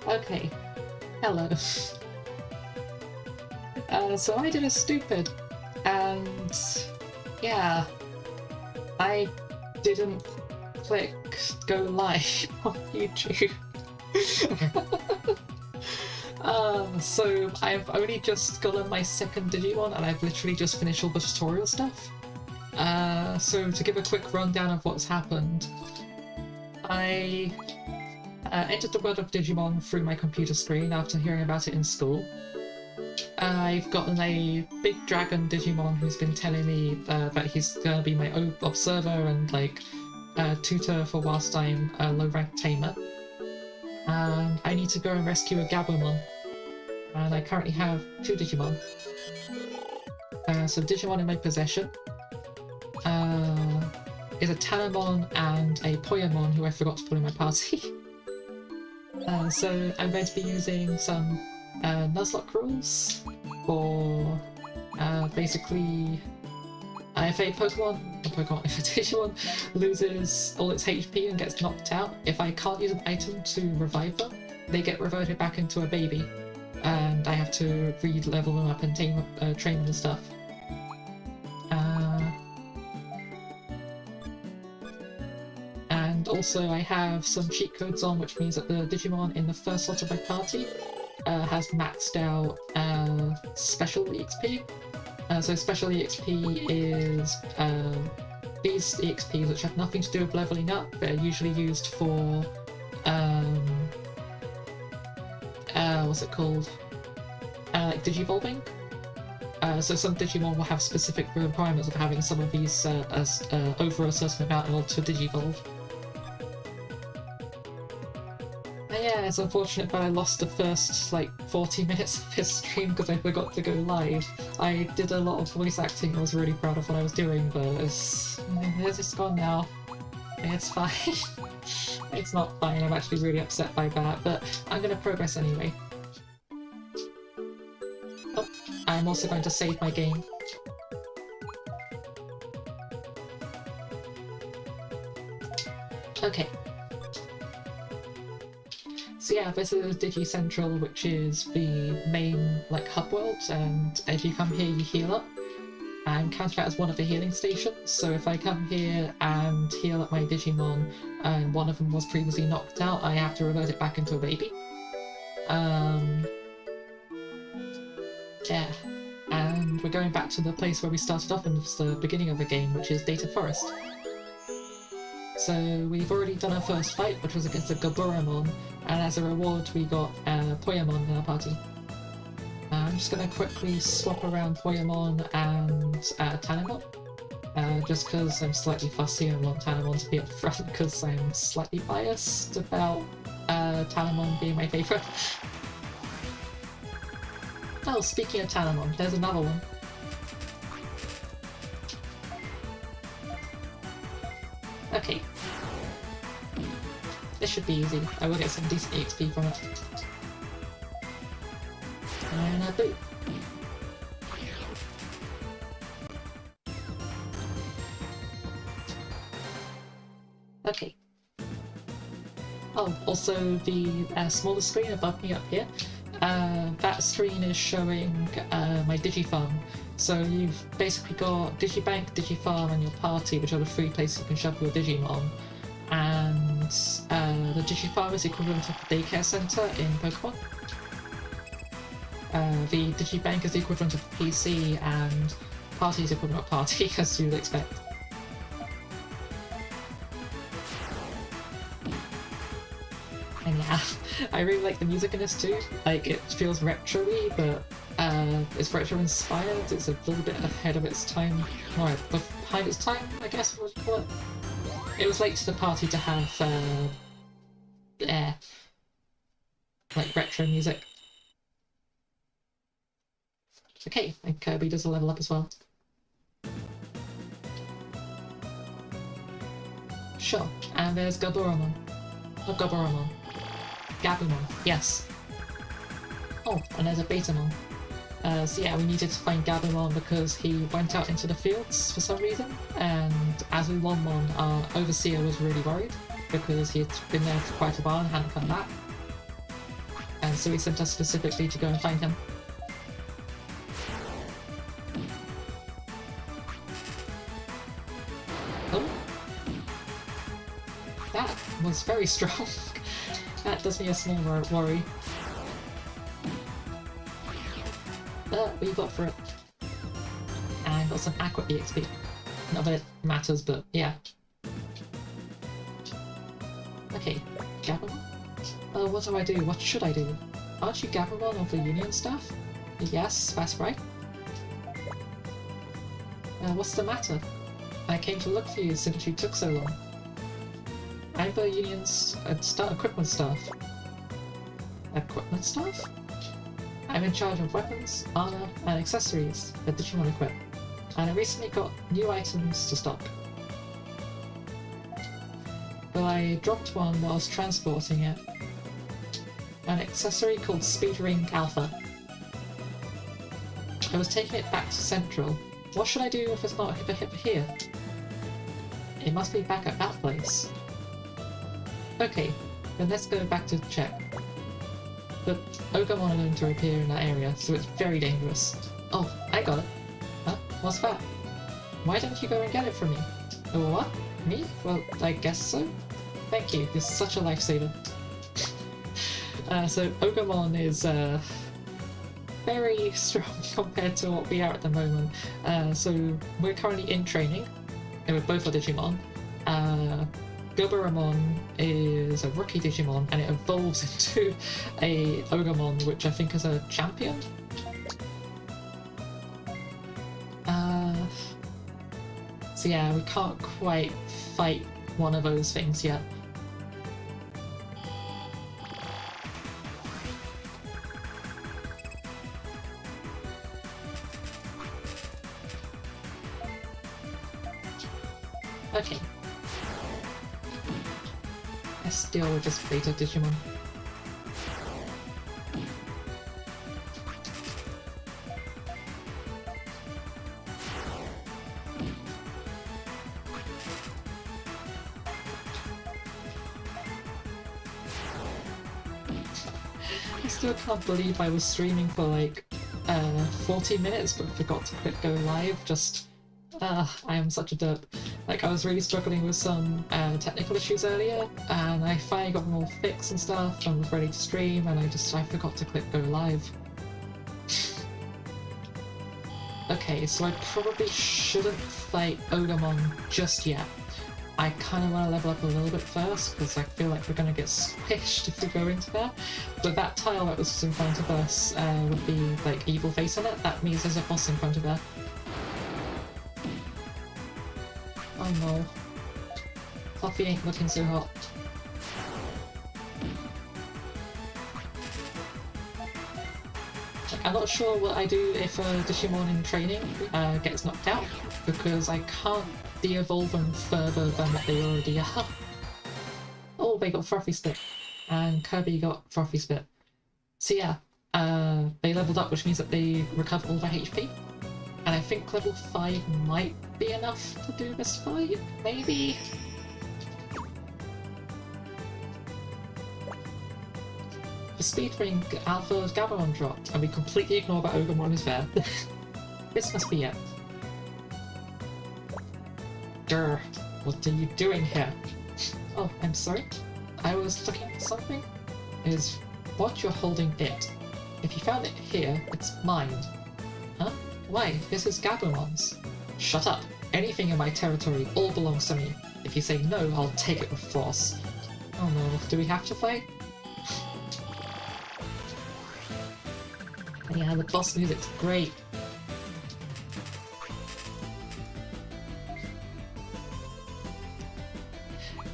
Okay. Hello. So I did a stupid, and yeah, I didn't click go live on YouTube. So I've only just gotten my second Digimon, and I've literally just finished all the tutorial stuff. So to give a quick rundown of what's happened, I entered the world of Digimon through my computer screen after hearing about it in school. I've gotten a big dragon Digimon who's been telling me that he's gonna be my observer and like tutor for whilst I'm a low-ranked tamer. And I need to go and rescue a Gabumon. And I currently have 2 Digimon. So Digimon in my possession is a Tanomon and a Poyamon who I forgot to put in my party. So I'm going to be using some Nuzlock rules for basically if a Digimon loses all its HP and gets knocked out, if I can't use an item to revive them, they get reverted back into a baby, and I have to re-level them up and train them and stuff. And also I have some cheat codes on, which means that the Digimon in the first slot of my party has maxed out special EXP. So special EXP is these EXPs which have nothing to do with leveling up, but are usually used for what's it called? Like digivolving. So some Digimon will have specific requirements of having some of these as over a certain amount in order to digivolve. Yeah, it's unfortunate that I lost the first like 40 minutes of this stream because I forgot to go live. I did a lot of voice acting. I was really proud of what I was doing, but it's just gone now. It's fine. It's not fine. I'm actually really upset by that, but I'm going to progress anyway. Oh, I'm also going to save my game. Okay. So yeah, this is Digi Central, which is the main like hub world, and if you come here you heal up and count that as one of the healing stations. So if I come here and heal up my Digimon and one of them was previously knocked out, I have to revert it back into a baby. Yeah, and we're going back to the place where we started off in the beginning of the game, which is Data Forest. So we've already done our first fight, which was against a Gaburamon, and as a reward we got Poyamon in our party. I'm just going to quickly swap around Poyamon and Tanomon, just because I'm slightly fussy and want Tanomon to be up front because I'm slightly biased about Tanomon being my favourite. Oh, speaking of Tanomon, there's another one. Okay. This should be easy. I will get some decent EXP from it. And a boot. Okay. Oh, also the smaller screen above me up here. That screen is showing my Digifarm. So you've basically got Digibank, Digifarm, and your party, which are the 3 places you can shove your Digimon. And the Digifarm is equivalent of the daycare center in Pokemon. The Digibank is the equivalent of the PC, and party is equivalent of party, as you'd expect. And yeah, I really like the music in this too. Like, it feels retro-y, but it's retro-inspired. It's a little bit ahead of its time. Or behind its time, I guess we'd call it. It was late to the party to have, like retro music. Okay, and Kirby does a level up as well. Sure, and there's Gaburamon. Not Gaburamon. Gabumon, yes. Oh, and there's a Betamon. So yeah, we needed to find Gabumon because he went out into the fields for some reason, and Azulonmon, our overseer, was really worried. because he'd been there for quite a while and hadn't come back. And so he sent us specifically to go and find him. Oh! That was very strong. That does me a small worry. But we got for it. And got some Aqua EXP. Not that it matters, but yeah. Okay, Gabumon? What do I do? What should I do? Aren't you Gabumon of the Union staff? Yes, that's right. What's the matter? I came to look for you since you took so long. I'm the Union's equipment staff. Equipment staff? I'm in charge of weapons, armor, and accessories that Digimon equip, and I recently got new items to stock. But I dropped one whilst transporting it. An accessory called Speed Ring Alpha. I was taking it back to Central. What should I do if it's not here? It must be back at that place. Okay, then let's go back to check. But Ogamon are known to appear in that area, so it's very dangerous. Oh, I got it. Huh? What's that? Why don't you go and get it for me? Oh, what? Me? Well, I guess so. Thank you, you're such a lifesaver. So Ogamon is very strong compared to what we are at the moment. So we're currently in training, and we're both our Digimon. Gilberamon is a rookie Digimon, and it evolves into a Ogamon, which I think is a champion. So yeah, we can't quite fight one of those things yet. Okay. Let's deal with this beta Digimon. I still can't believe I was streaming for like 40 minutes but forgot to click go live. I am such a derp. Like, I was really struggling with some technical issues earlier, and I finally got them all fixed and stuff, and was ready to stream, and I forgot to click go live. Okay, so I probably shouldn't fight Ogamon just yet. I kind of want to level up a little bit first, because I feel like we're going to get squished if we go into there. But that tile that was in front of us would be, like, evil face on it. That means there's a boss in front of there. Oh no. Coffee ain't looking so hot. I'm not sure what I do if Digimon in training gets knocked out, because I can't de-evolve them further than what they already are. Oh, they got Frothy Spit, and Kirby got Frothy Spit. So yeah, they leveled up, which means that they recover all their HP. And I think level 5 might be enough to do this fight, maybe? The Speed Ring Alpha's Gabumon dropped, and we completely ignore that Ogamon is there. This must be it. Durr, what are you doing here? Oh, I'm sorry. I was looking for something. Is what you're holding it. If you found it here, it's mine. Huh? Why? This is Gabumon's. Shut up. Anything in my territory all belongs to me. If you say no, I'll take it with force. Oh no, do we have to fight? Yeah, the boss music's great.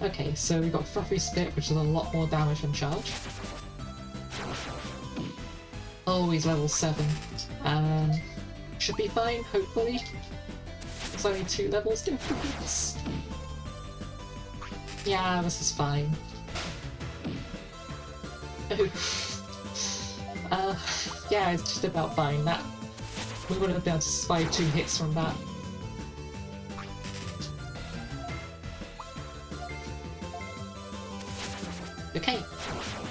Okay, so we got Frothy Spit, which is a lot more damage than charge. Oh, he's level 7. Should be fine, hopefully. There's only 2 levels difference. Yeah, this is fine. Yeah, it's just about fine. That we would have been able to survive 2 hits from that. Okay,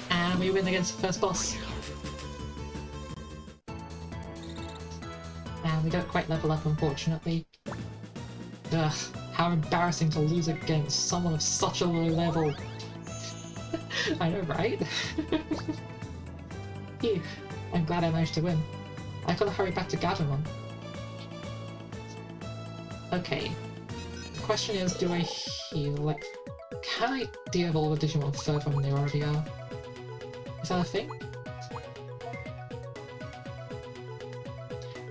and we win against the first boss. And we don't quite level up, unfortunately. Ugh, how embarrassing to lose against someone of such a low level. I know, right? Phew, I'm glad I managed to win. I gotta hurry back to Gadamon. Okay. The question is, do I heal? Like, can I de-evolve a Digimon further than they already are? Is that a thing?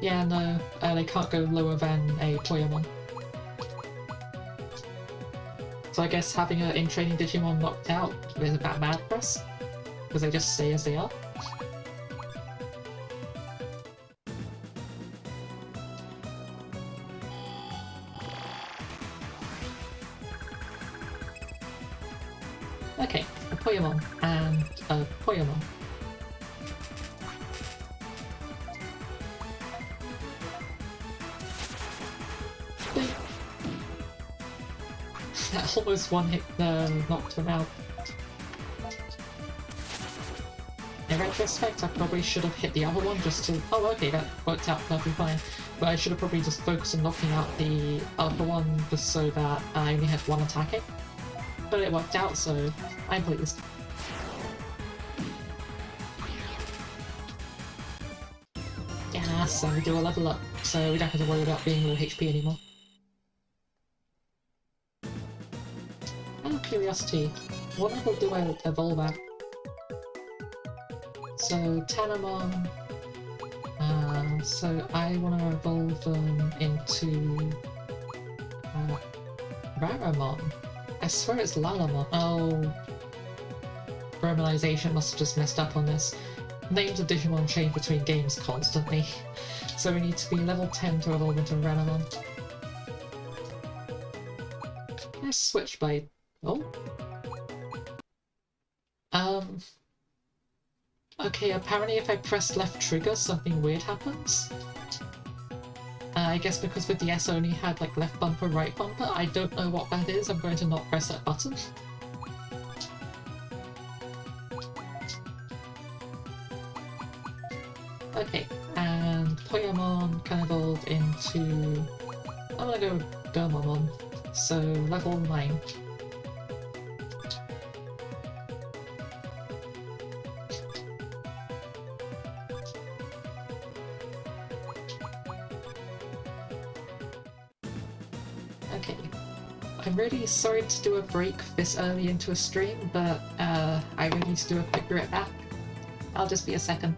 Yeah, no, they can't go lower than a Toyamon. So I guess having an in-training Digimon knocked out is about mad for us, because they just stay as they are. Okay, a Poyamon and a Poyamon. That almost one hit knocked him out. In retrospect, I probably should have hit the other one just to... Oh, okay, that worked out perfectly fine. But I should have probably just focused on knocking out the other one just so that I only had one attacking. But it worked out, so I'm pleased. Yeah, so we do a level up, so we don't have to worry about being low HP anymore. Out of curiosity, what level do I evolve at? So, Tanamon... so I want to evolve them into... Raramon. I swear it's Lalamon. Oh... Romanization must have just messed up on this. Names of Digimon change between games constantly. So we need to be level 10 to evolve into Ranamon. Let's switch by... Oh? Okay, apparently if I press left trigger, something weird happens. I guess because the DS only had like left bumper, right bumper, I don't know what that is, I'm going to not press that button. Okay, and Poyamon can evolve into... I'm gonna go Gomamon, so level 9. Okay, I'm really sorry to do a break this early into a stream, but I really need to do a quick right back. I'll just be a second.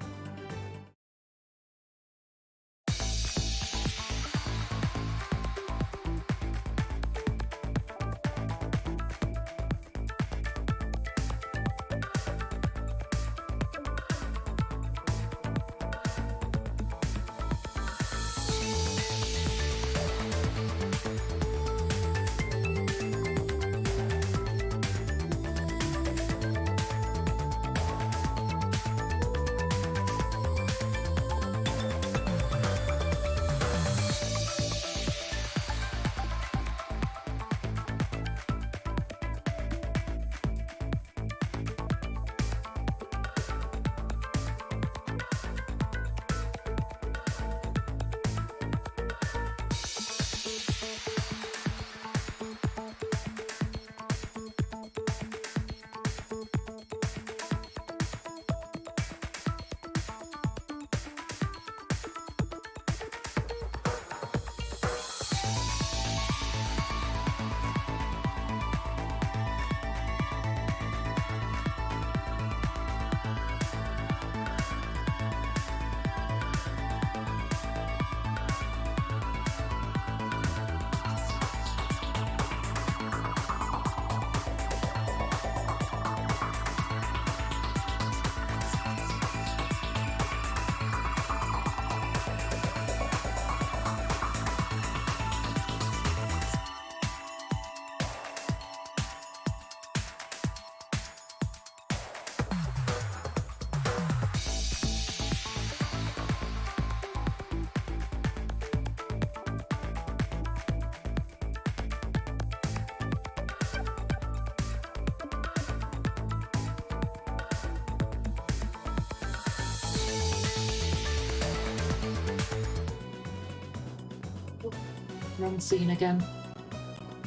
Wrong scene again.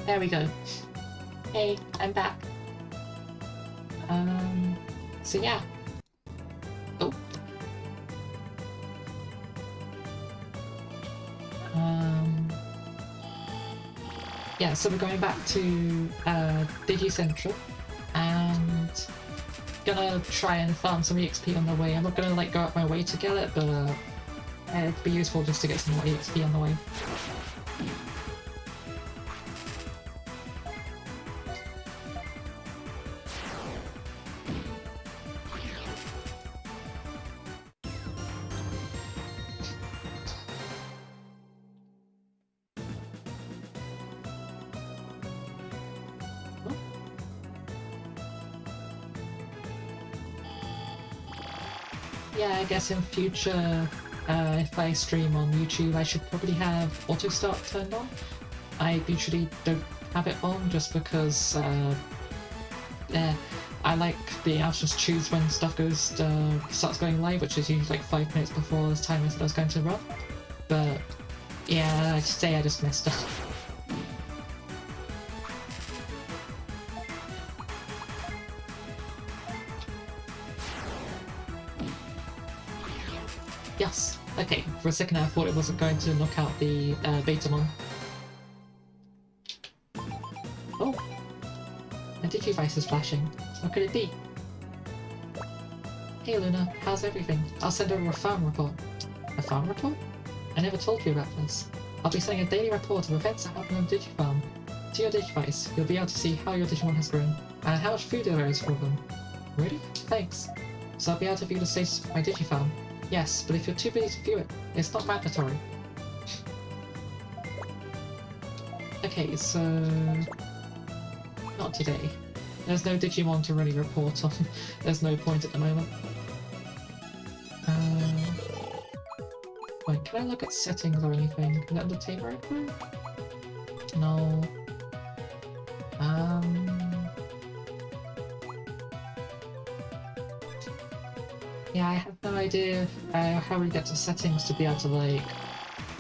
There we go. Hey, I'm back. So yeah. Oh. Yeah, so we're going back to Digi Central and gonna try and farm some EXP on the way. I'm not gonna like go out my way to get it, but it'd be useful just to get some more EXP on the way. Yeah, I guess in future, if I stream on YouTube, I should probably have auto start turned on. I usually don't have it on just because I like being able to just choose when stuff starts going live, which is usually like 5 minutes before the time I said I was going to run. But yeah, today I just messed up. Yes. Okay, for a second I thought it wasn't going to knock out the Betamon. Oh! My Digivice is flashing. What could it be? Hey Luna, how's everything? I'll send over a farm report. A farm report? I never told you about this. I'll be sending a daily report of events that happen on Digifarm. To your Digivice, you'll be able to see how your Digimon has grown, and how much food there is for them. Really? Thanks. So I'll be able to view the status of my Digifarm. Yes, but if you're too busy to view it, it's not mandatory. Okay, so... not today. There's no Digimon to really report on. There's no point at the moment. Wait, can I look at settings or anything? Is that on the table right now? No. Yeah, I have no idea how we get to settings to be able to like...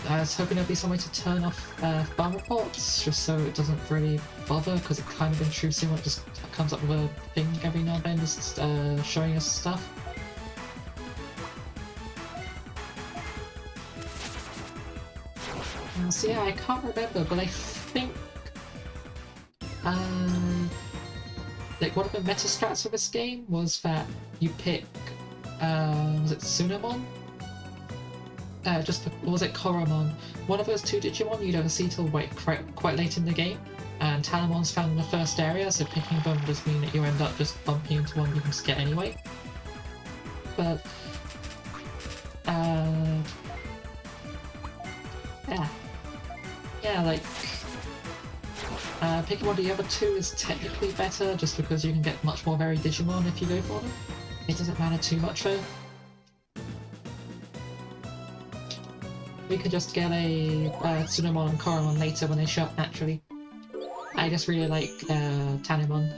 I was hoping there'd be some way to turn off farm reports, just so it doesn't really bother, because it's kind of intrusive when it just comes up with a thing every now and then, just showing us stuff. So yeah, I can't remember, but I think... like one of the meta strats of this game was that you pick... was it Tsunamon? Or was it Koromon? One of those two Digimon you don't see till quite late in the game, and Talamon's found in the first area, so picking them does mean that you end up just bumping into one you can just get anyway. But, yeah, like, picking one of the other two is technically better, just because you can get much more varied Digimon if you go for them. It doesn't matter too much though. We could just get a Tsunamon and Koromon later when they show up naturally. I just really like Tanimon.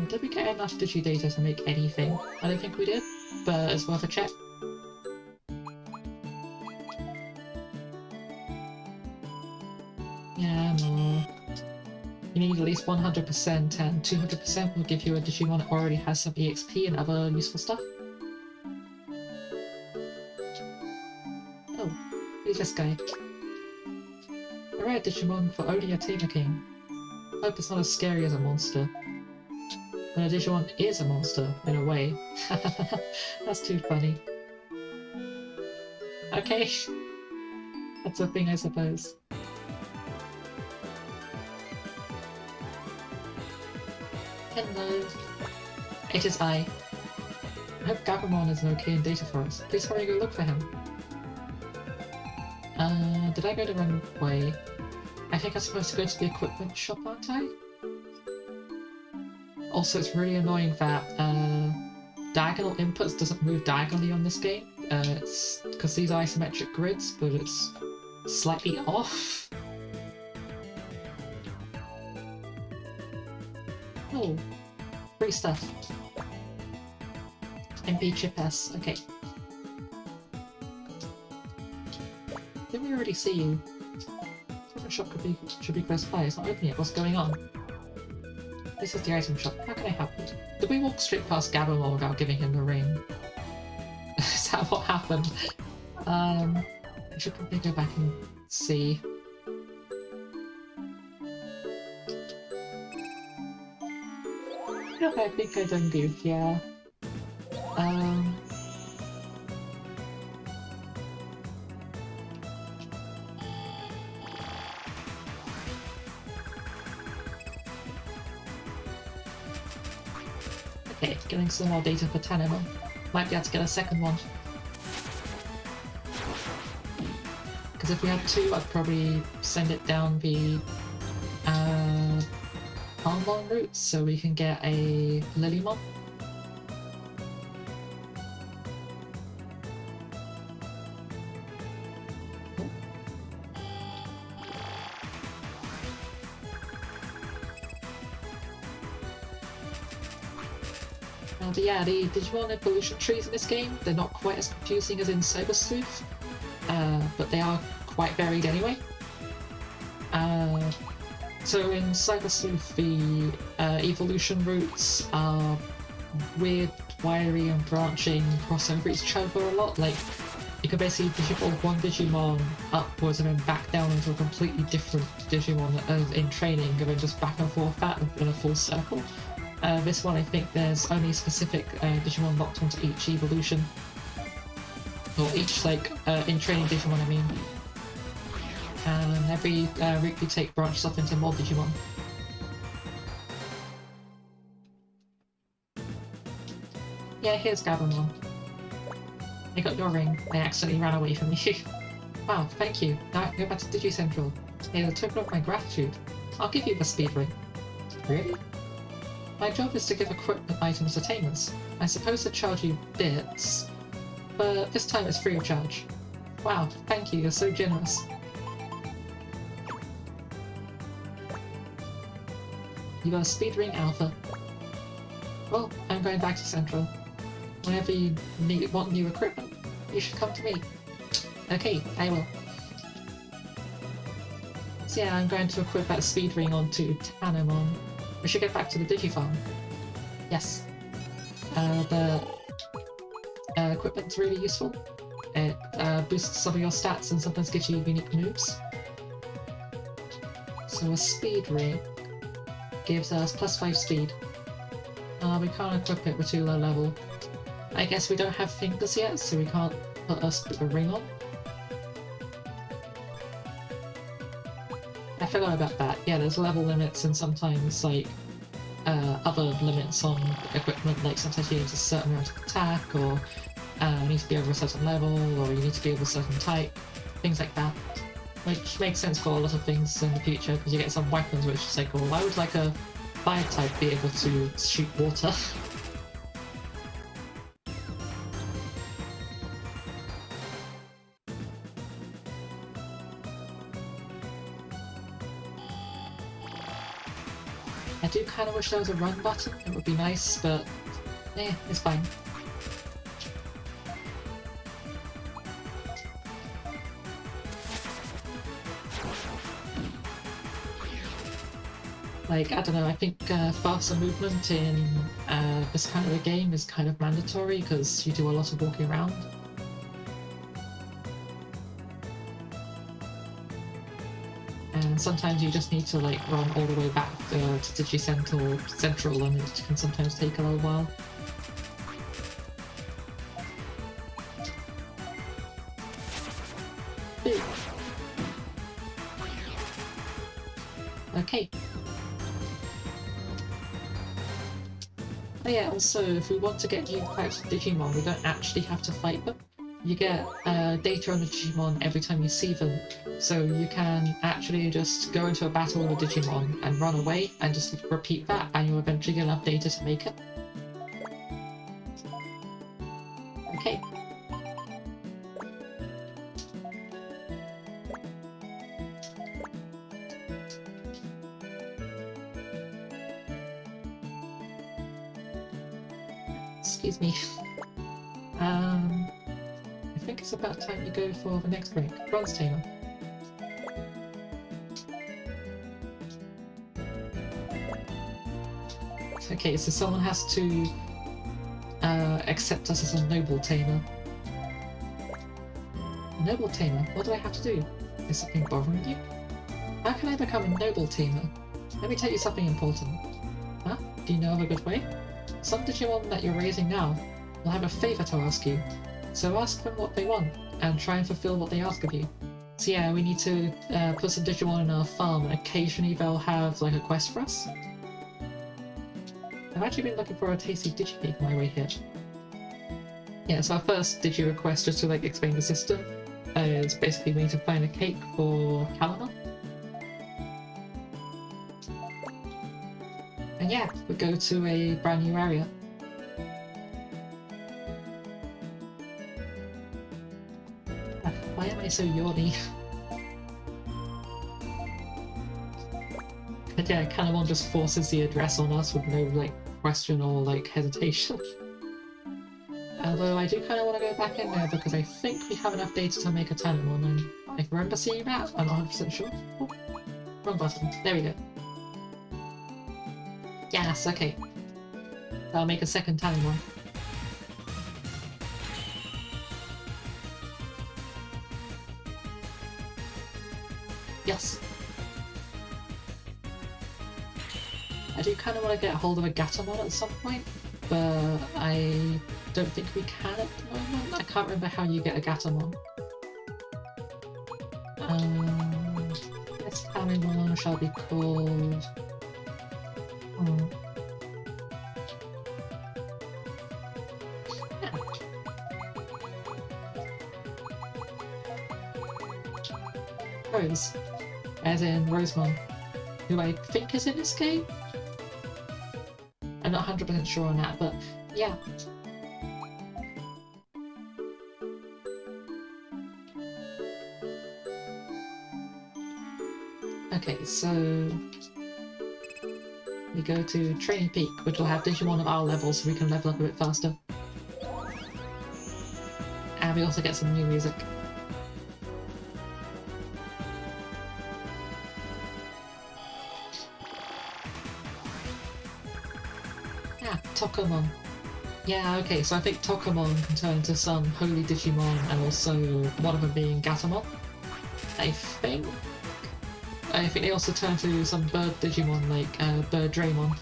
Did we get enough Digidata to make anything? I don't think we did, but it's worth a check. Yeah, no. You need at least 100%, and 200% will give you a Digimon that already has some EXP and other useful stuff. Oh, who's this guy? A rare Digimon for only a Tamer King. Hope it's not as scary as a monster. When a Digimon is a monster, in a way. That's too funny. Okay. That's a thing, I suppose. Hello. It is I. I hope Gabumon is okay in data for us. Please hurry and go look for him. Did I go the wrong way? I think I'm supposed to go to the equipment shop, aren't I? Also, it's really annoying that diagonal inputs doesn't move diagonally on this game. It's because these are isometric grids, but it's slightly off. Oh, free stuff. MP Chip S, okay. Didn't we already see you? The shop should be close by. It's not open yet. What's going on? This is the item shop. How can I help you? Did we walk straight past Gabumon without giving him the ring? Is that what happened? I should probably go back and see. Okay, I think I done good, yeah. Okay, getting some more data for Tanimon. Might be able to get a second one. Because if we had two, I'd probably send it down the Palmon route so we can get a Lilymon. But yeah, the Digimon evolution trees in this game, they're not quite as confusing as in Cyber Sleuth, but they are quite varied anyway. So in Cyber Sleuth, the evolution routes are weird, wiry and branching, cross over each other a lot. Like, you can basically Digivolve one Digimon upwards and then back down into a completely different Digimon in training, and then just back and forth that in a full circle. This one, I think there's only specific Digimon locked onto each evolution. Or each, like, in training Digimon, I mean. And every route you take branches off into more Digimon. Yeah, here's Gabumon. I got your ring. I accidentally ran away from you. Wow, thank you. Now I can go back to DigiCentral. Here's a token of my gratitude. I'll give you the speed ring. Really? My job is to give equipment items to tamers. I suppose to charge you bits, but this time it's free of charge. Wow, thank you, you're so generous. You got a speed ring alpha. Well, I'm going back to Central. Whenever you want new equipment, you should come to me. Okay, I will. So yeah, I'm going to equip that speed ring onto Tanimon. We should get back to the Digifarm. Yes. The equipment's really useful. It boosts some of your stats and sometimes gives you unique moves. So a speed ring gives us +5 speed. We can't equip it, we're too low level. I guess we don't have fingers yet, so we can't put a ring on. I forgot about that. Yeah, there's level limits and sometimes, like, other limits on equipment, like sometimes you need a certain amount of attack, or you need to be over a certain level, or you need to be over a certain type, things like that. Which makes sense for a lot of things in the future, because you get some weapons which is like, well, why would like a fire type be able to shoot water? I do kind of wish there was a run button, it would be nice, but eh, it's fine. Like, I don't know, I think faster movement in this kind of a game is kind of mandatory because you do a lot of walking around. And sometimes you just need to like run all the way back to Digicentral, and it can sometimes take a little while. Okay. Oh yeah, also, if we want to get new types of Digimon, we don't actually have to fight them. You get data on the Digimon every time you see them, so you can actually just go into a battle with a Digimon and run away, and just repeat that, and you'll eventually get enough data to make it. Okay. Excuse me. I think think it's about time you go for the next break. Bronze Tamer. Okay, so someone has to accept us as a Noble Tamer. A Noble Tamer? What do I have to do? Is something bothering you? How can I become a Noble Tamer? Let me tell you something important. Huh? Do you know of a good way? Some Digimon that you're raising now will have a favour to ask you. So ask them what they want, and try and fulfill what they ask of you. So yeah, we need to put some Digimon in our farm, and occasionally they'll have like a quest for us. I've actually been looking for a tasty Digicake on my way here. Yeah, so our first Digi request, just to like explain the system, is basically we need to find a cake for Kalama. And yeah, we go to a brand new area. Why am I so yawny? But yeah, Kanamon just forces the address on us with no like question or like hesitation. Although I do kind of want to go back in there because I think we have enough data to make a Tanemon, and I remember seeing that. I'm not 100% sure. Oh, wrong button. There we go. Yes, okay. I'll make a second Tanemon. Yes. I do kind of want to get hold of a Gatomon at some point, but I don't think we can at the moment. I can't remember how you get a Gatomon. This Tanemon shall be called... Yeah. Rose, as in Rosemon, who I think is in this game? I'm not 100% sure on that, but yeah. Okay, so we go to Training Peak, which will have Digimon of our level so we can level up a bit faster. And we also get some new music. Tokomon. Yeah, okay, so I think Tokomon can turn into some Holy Digimon and also one of them being Gatomon. I think they also turn to some bird Digimon like Bird Draymon.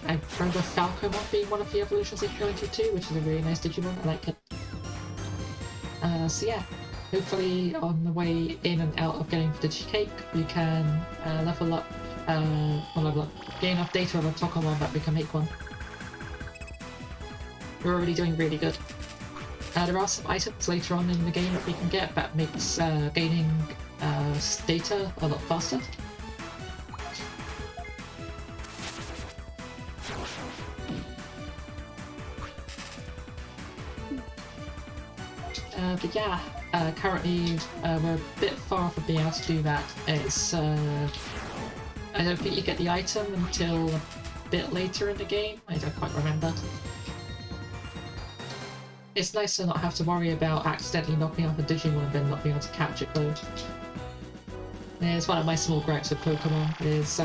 I remember Falcomon being one of the evolutions they go into too, which is a really nice Digimon. I like it. So yeah, hopefully on the way in and out of getting the Digicake, we can level up. Get enough data on a Tokomon that we can make one. We're already doing really good. There are some items later on in the game that we can get that makes gaining data a lot faster. But yeah, currently we're a bit far from being able to do that. It's I don't think you get the item until a bit later in the game. I don't quite remember. It's nice to not have to worry about accidentally knocking off a Digimon and then not being able to catch it though. It's one of my small gripes with Pokemon. Is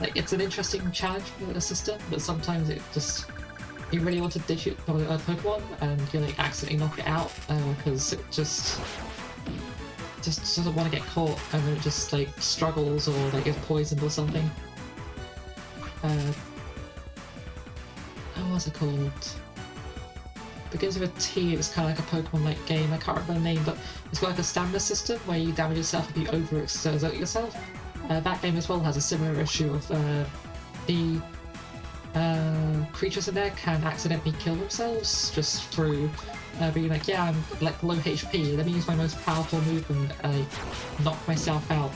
like it's an interesting challenge for the system, but sometimes it just you really want to ditch it for a Pokemon and you like accidentally knock it out because it just doesn't want to get caught and then it just like struggles or like gets poisoned or something. What's it called? Begins with a T. It's kind of like a Pokemon-like game. I can't remember the name, but it's got like a stamina system where you damage yourself if you overexert yourself. That game as well has a similar issue of the creatures in there can accidentally kill themselves just through being like, yeah, I'm like low HP, let me use my most powerful move and knock myself out.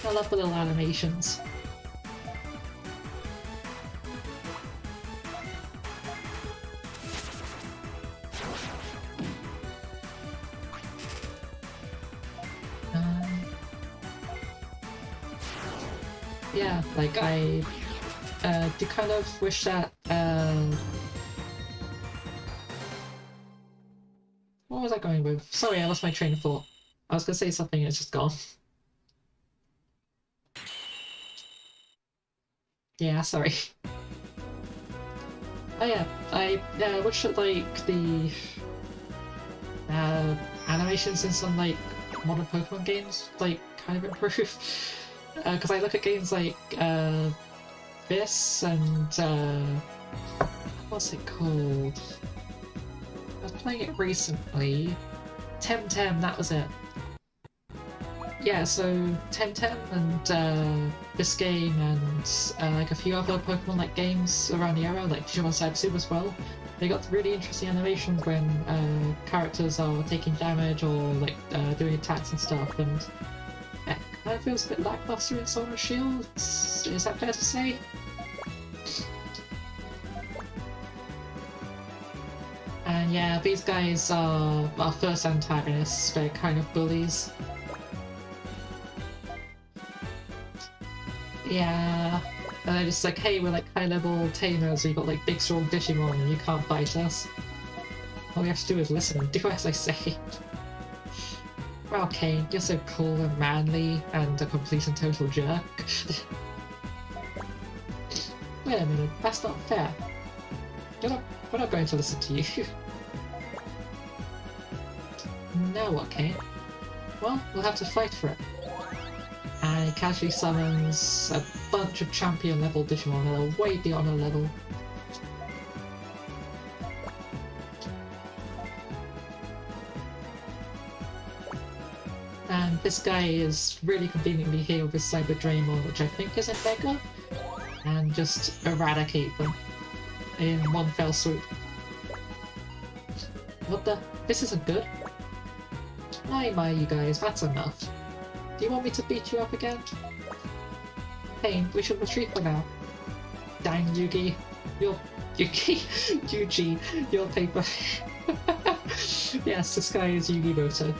I love the little animations. yeah, like I do kind of wish that what was I going with? Sorry, I lost my train of thought. I was gonna say something and it's just gone. Yeah, sorry. Oh yeah, I wish that like the animations in some like modern Pokemon games like kind of improve. Because I look at games like this and what's it called? I was playing it recently. Temtem, that was it. Yeah, so Temtem and this game and like a few other Pokemon like games around the era, like Digimon Cyber as well. They got really interesting animations when characters are taking damage or like doing attacks and stuff, and it kind of feels a bit lackluster in Sword and Shield. Is that fair to say? And yeah, these guys are our first antagonists. They're kind of bullies. Yeah, and they're just like, hey, we're like high-level tamers, we've got like big strong Digimon and you can't fight us. All we have to do is listen and do as I say. Wow, Kane, you're so cool and manly and a complete and total jerk. Wait a minute, that's not fair. We're not going to listen to you. Now what, Kane? Well, we'll have to fight for it. And he casually summons a bunch of champion level Digimon that are way beyond our level. And this guy is really conveniently here with his Cyber Draymon, which I think is a Mega, and just eradicate them in one fell swoop. What the? This isn't good. My, you guys, that's enough. Do you want me to beat you up again? Pain, we should retreat for now. Dang, Yugi. Yugi, your paper. Yes, this guy is Yugi Moto.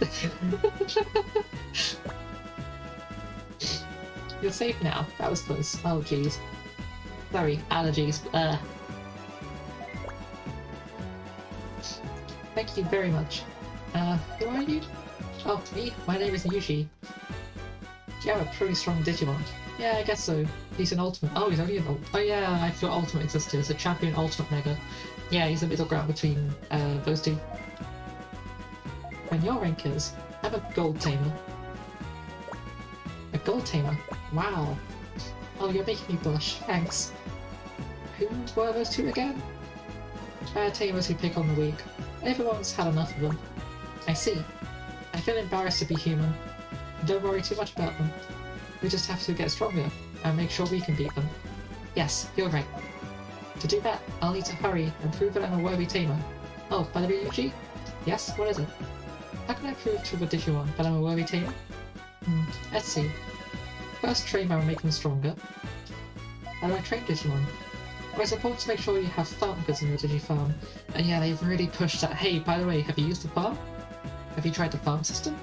You're safe now. That was close. Oh, jeez. Sorry, allergies. Thank you very much. Who are you? Oh, me? My name is Yuji. You have a pretty strong Digimon. Yeah, I guess so. He's an Ultimate. Oh, he's only an Ultimate. Oh yeah, I forgot Ultimate existed. It's a Champion Ultimate Mega. Yeah, he's a middle ground between those two. And your rank is? I'm a Gold Tamer. A Gold Tamer? Wow. Oh, you're making me blush. Thanks. Who were those two again? Tamers who pick on the weak. Everyone's had enough of them. I see. I feel embarrassed to be human. Don't worry too much about them. We just have to get stronger and make sure we can beat them. Yes, you're right. To do that, I'll need to hurry and prove that I'm a worthy tamer. Oh, by the way, Yuji? Yes, what is it? How can I prove to the Digimon that I'm a worthy tamer? Let's see. First, train them and make them stronger. How do I train Digimon? Well, it's important to make sure you have farm goods in your Digifarm. And yeah, they've really pushed that. Hey, by the way, have you used the farm? Have you tried the farm system?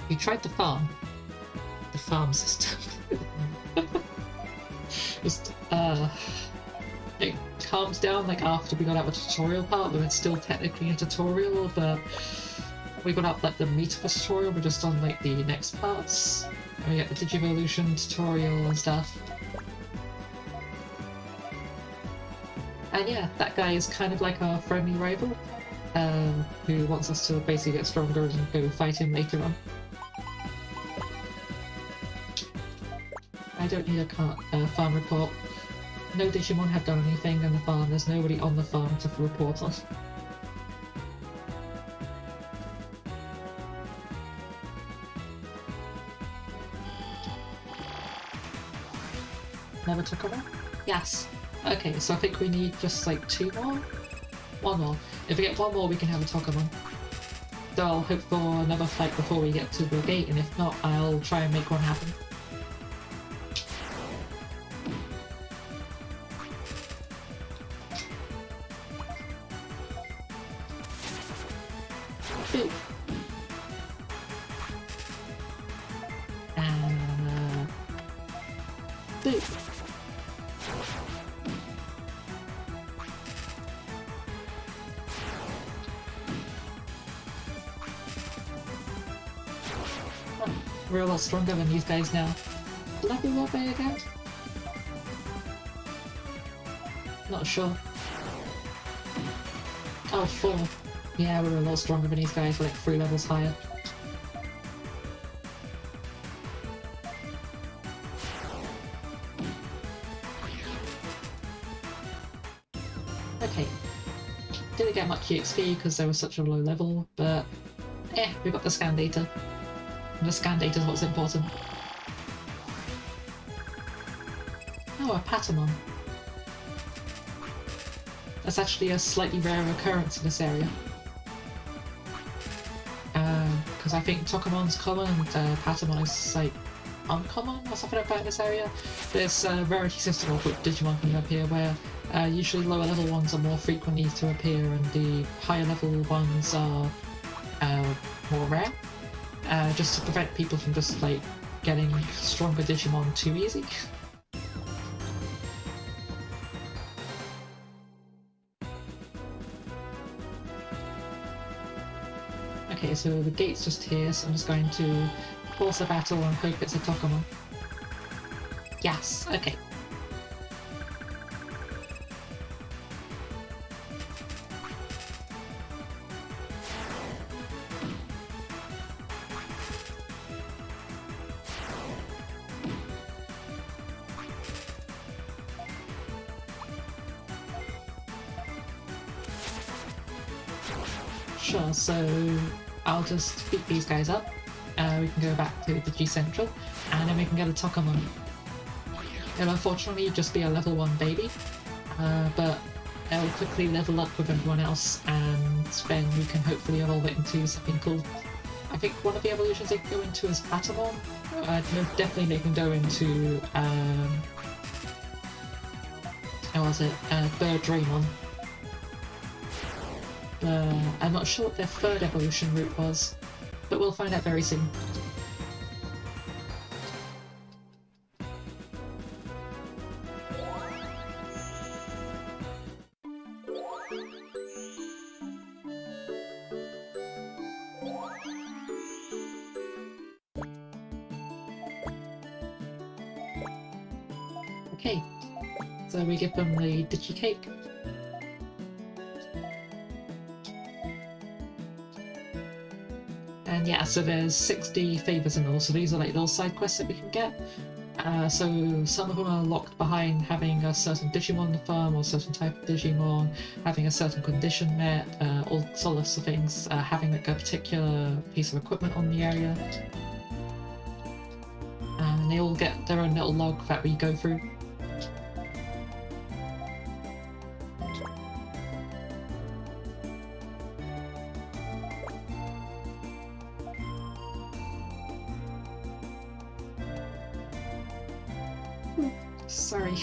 You tried the farm? The farm system. Just, it calms down like after we got out of the tutorial part, but it's still technically a tutorial, but we got out like the meat of the tutorial, we're just on like the next parts. And we get the Digivolution tutorial and stuff. And yeah, that guy is kind of like our friendly rival, who wants us to basically get stronger and go fight him later on. I don't need a farm report. No Digimon have done anything on the farm, there's nobody on the farm to report on. Never took a one? Yes. Okay, so I think we need just like 2 more? 1 more. If we get 1 more, we can have a Tokamon. So I'll hope for another fight before we get to the gate, and if not, I'll try and make one happen. Ooh. do. Oh, we're a lot stronger than these guys now. Level what they again? Not sure. Oh, 4. Yeah, we're a lot stronger than these guys, like 3 levels higher. Okay. Didn't get much EXP because they were such a low level, but we got the scan data. And the scan data is what's important. Oh, a Patamon. That's actually a slightly rare occurrence in this area. Because I think Tokemon's common and Patamon is like uncommon or something like that in this area. There's a rarity system of which Digimon can appear where usually lower level ones are more frequently to appear and the higher level ones are more rare. Just to prevent people from just like getting stronger Digimon too easy. Okay, so the gate's just here, so I'm just going to force a battle and hope it's a Tokomon. Yes, okay. Sure, so I'll just beat these guys up. We can go back to the G Central, and then we can get a Tokomon. It'll unfortunately just be a level 1 baby, but it'll quickly level up with everyone else, and then we can hopefully evolve it into something cool. I think one of the evolutions they can go into is Patamon. No, definitely they can go into, how was it? Bird Draymon. I'm not sure what their third evolution route was, but we'll find out very soon. Okay, so we give them the Digi-Cake. And yeah, so there's 60 favours in all, so these are like little side quests that we can get. So some of them are locked behind having a certain Digimon farm or a certain type of Digimon, having a certain condition met, all sorts of things, having like a particular piece of equipment on the area. And they all get their own little log that we go through. Sorry.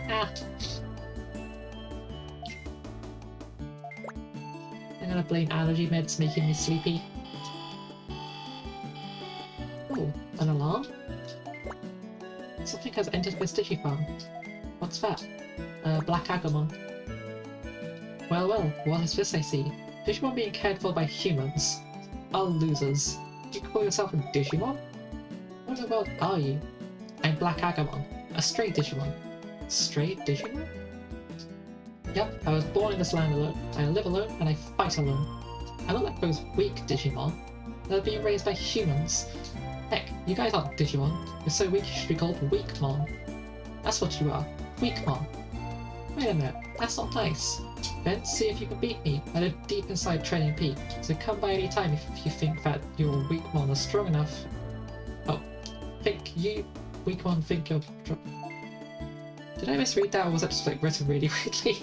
Ah. I'm gonna blame allergy meds making me sleepy. Oh, an alarm? Something has entered this Digifarm. What's that? Black Agumon. Well, what is this I see? Digimon being cared for by humans. Oh, losers. You call yourself a Digimon? What in the world are you? I'm Black Agumon. A stray Digimon. Stray Digimon? Yep, I was born in this land alone. I live alone and I fight alone. I look like those weak Digimon. They're being raised by humans. Heck, you guys aren't Digimon. You're so weak you should be called Weakmon. That's what you are. Weakmon. Wait a minute, that's not nice. Then see if you can beat me. I live deep inside Training Peak, so come by any time if you think that your Weakmon is strong enough. Oh, Weakmon think you're... Did I misread that, or was that just like written really weirdly?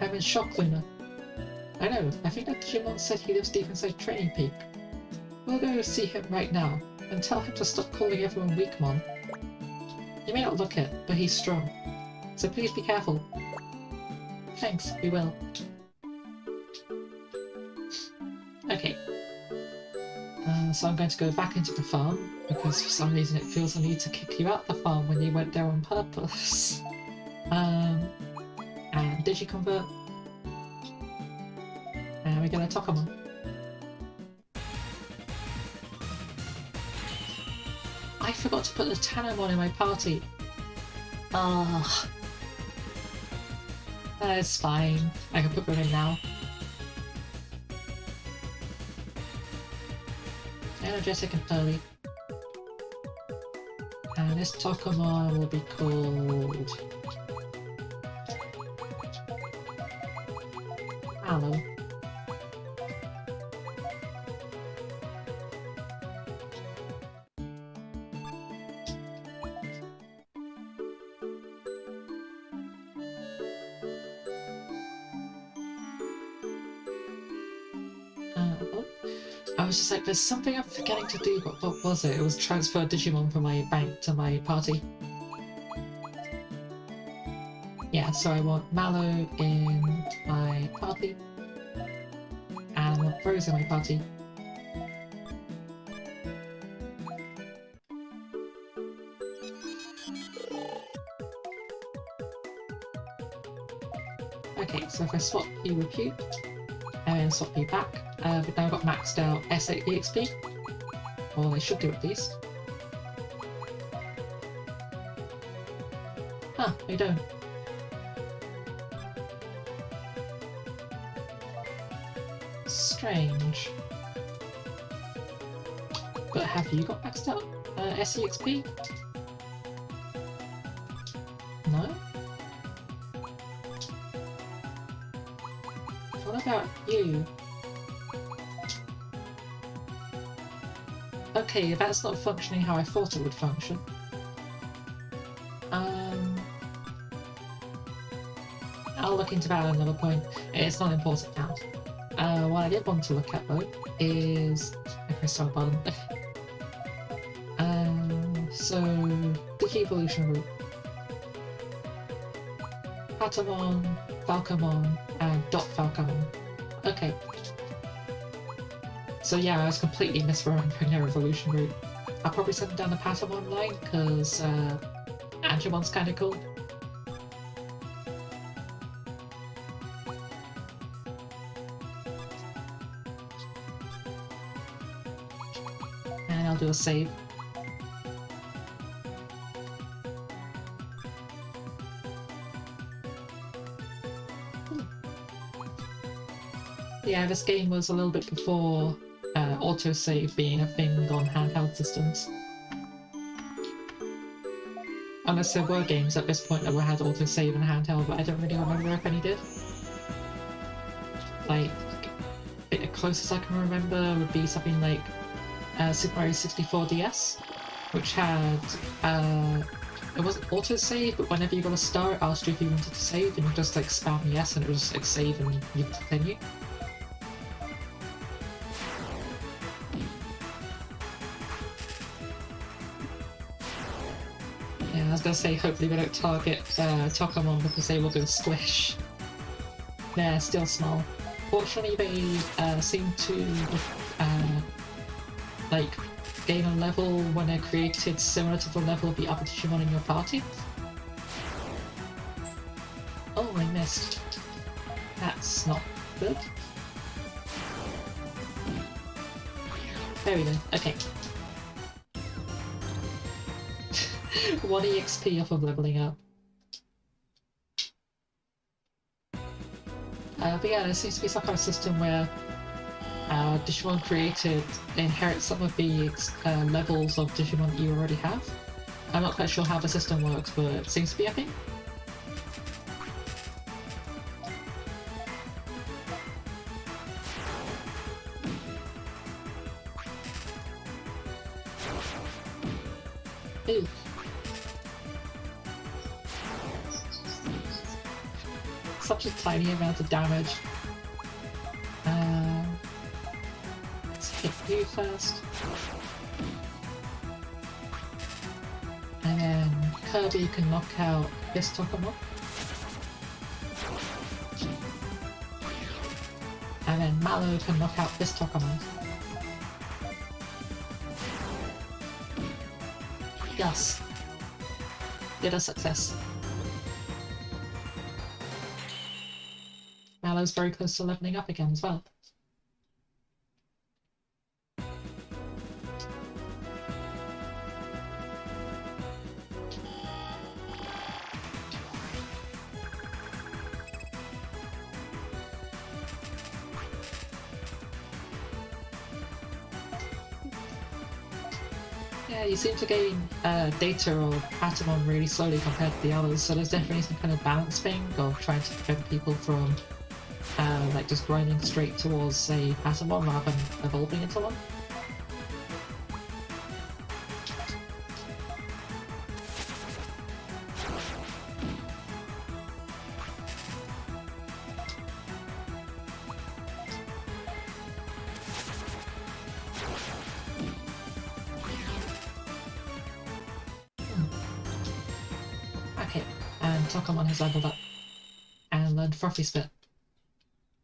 I'm in shock, Luna. I know, I think that Digimon said he lives deep inside Training Peak. We'll go see him right now, and tell him to stop calling everyone Weakmon. He may not look it, but he's strong. So please be careful. Thanks, we will. So I'm going to go back into the farm, because for some reason it feels the need to kick you out the farm when you went there on purpose. And Digiconvert. And we get a Tokamon. I forgot to put the Tanomon in my party. Ah. That's fine. I can put them in now. Energetic and Pearly. And this Tokamon will be called... Mallow. I was just like, there's something I'm forgetting to do, but what was it? It was transfer Digimon from my bank to my party. Yeah, so I want Mallow in my party. And I want Rose in my party. Okay, so if I swap you with you, and then swap you back, but now I've got maxed out S8 EXP. Or they should do at least. Huh, they don't. Strange. But have you got maxed out SEXP? No? What about you? Okay, that's not functioning how I thought it would function. I'll look into that at another point. It's not important now. What I did want to look at though is... if I start bottom. So, Digi-Evolution route. Patamon, Falcomon, and Dot Falcomon. Okay. So yeah, I was completely misremembering their evolution route. I'll probably send them down the Patamon line, because Angemon's kinda cool. And I'll do a save. Yeah, this game was a little bit before autosave being a thing on handheld systems. Unless there were games at this point that had autosave in handheld, but I don't really remember if any did. Like, the closest I can remember would be something like Super Mario 64 DS, which had, it wasn't autosave, but whenever you got a star it asked you if you wanted to save, and you just like spam yes and it was just like save and you continue. I was gonna say, hopefully we don't target Tokamon because they will go squish. They're still small. Fortunately, they seem to like gain a level when they're created similar to the level of the other Digimon in your party. Oh, I missed. That's not good. There we go. Okay. 1 EXP off of leveling up. But yeah, there seems to be some kind of system where Digimon created inherit some of the levels of Digimon that you already have. I'm not quite sure how the system works, but it seems to be a thing. Ooh. Such a tiny amount of damage. Let's hit you first. And then Kirby can knock out this Tokamon. And then Mallow can knock out this Tokamon. Yes. Did a success. Mallow's very close to leveling up again as well. Yeah, you seem to gain data or Patamon really slowly compared to the others, so there's definitely some kind of balance thing of trying to prevent people from like just grinding straight towards a Patamon rather than evolving into one. Okay, and Tokamon has leveled up and learned Frothy Spit,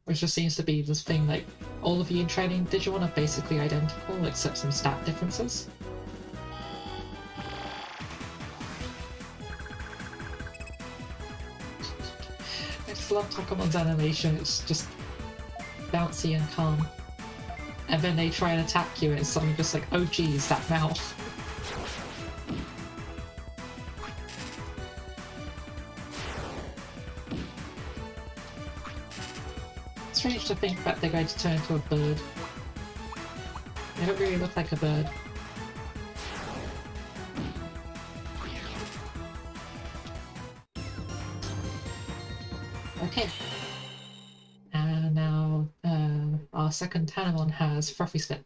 which just seems to be this thing like all of you in training Digimon are basically identical except some stat differences. I just love Tokamon's animation, it's just bouncy and calm. And then they try and attack you and it's suddenly just like, oh geez, that mouth. Strange to think that they're going to turn into a bird. They don't really look like a bird. Okay. And now our second Tanamon has Frothy Spit.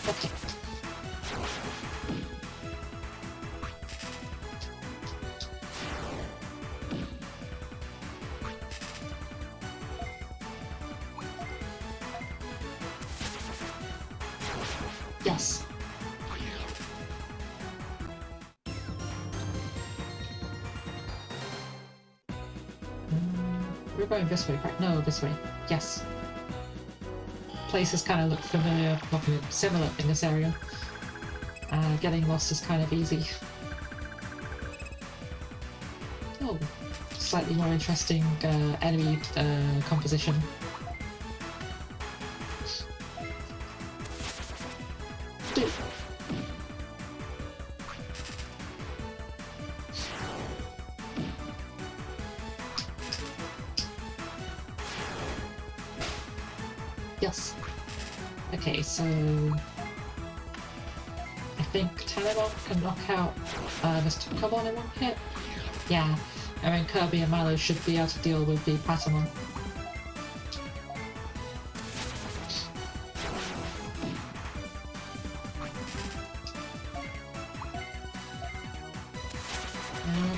Okay. Yes. We're going this way, right? No, this way. Yes. Places kind of look familiar, not similar in this area. Getting lost is kind of easy. Oh, slightly more interesting enemy composition. Yes. Okay, so I think Tanamon can knock out this Kobold in one hit. Yeah, and then Kirby and Mallow should be able to deal with the Patamon.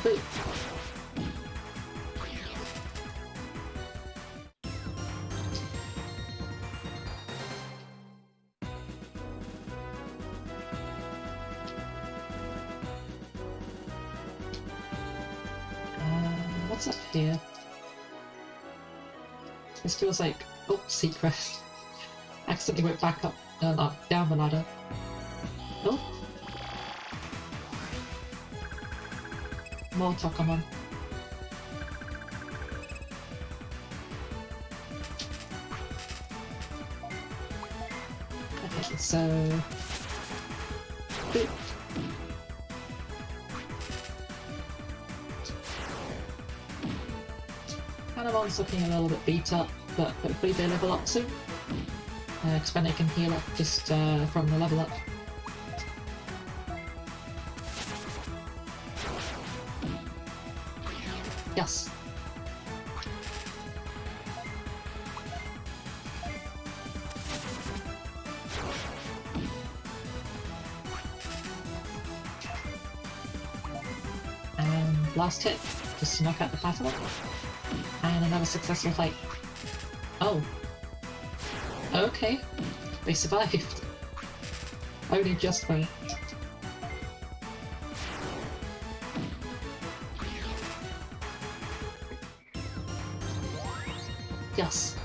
Boop. What's up here? This feels like... oh, secret. Accidentally went back up, down the ladder. Oh. More Tokamon. Okay, so... boop. Panamon's looking a little bit beat up, but hopefully they level up soon. Because then they can heal up just from the level up. Yes. And last hit, just to knock out the Patamon. And another successful fight. Oh. Okay, they survived. Only just though. Yes.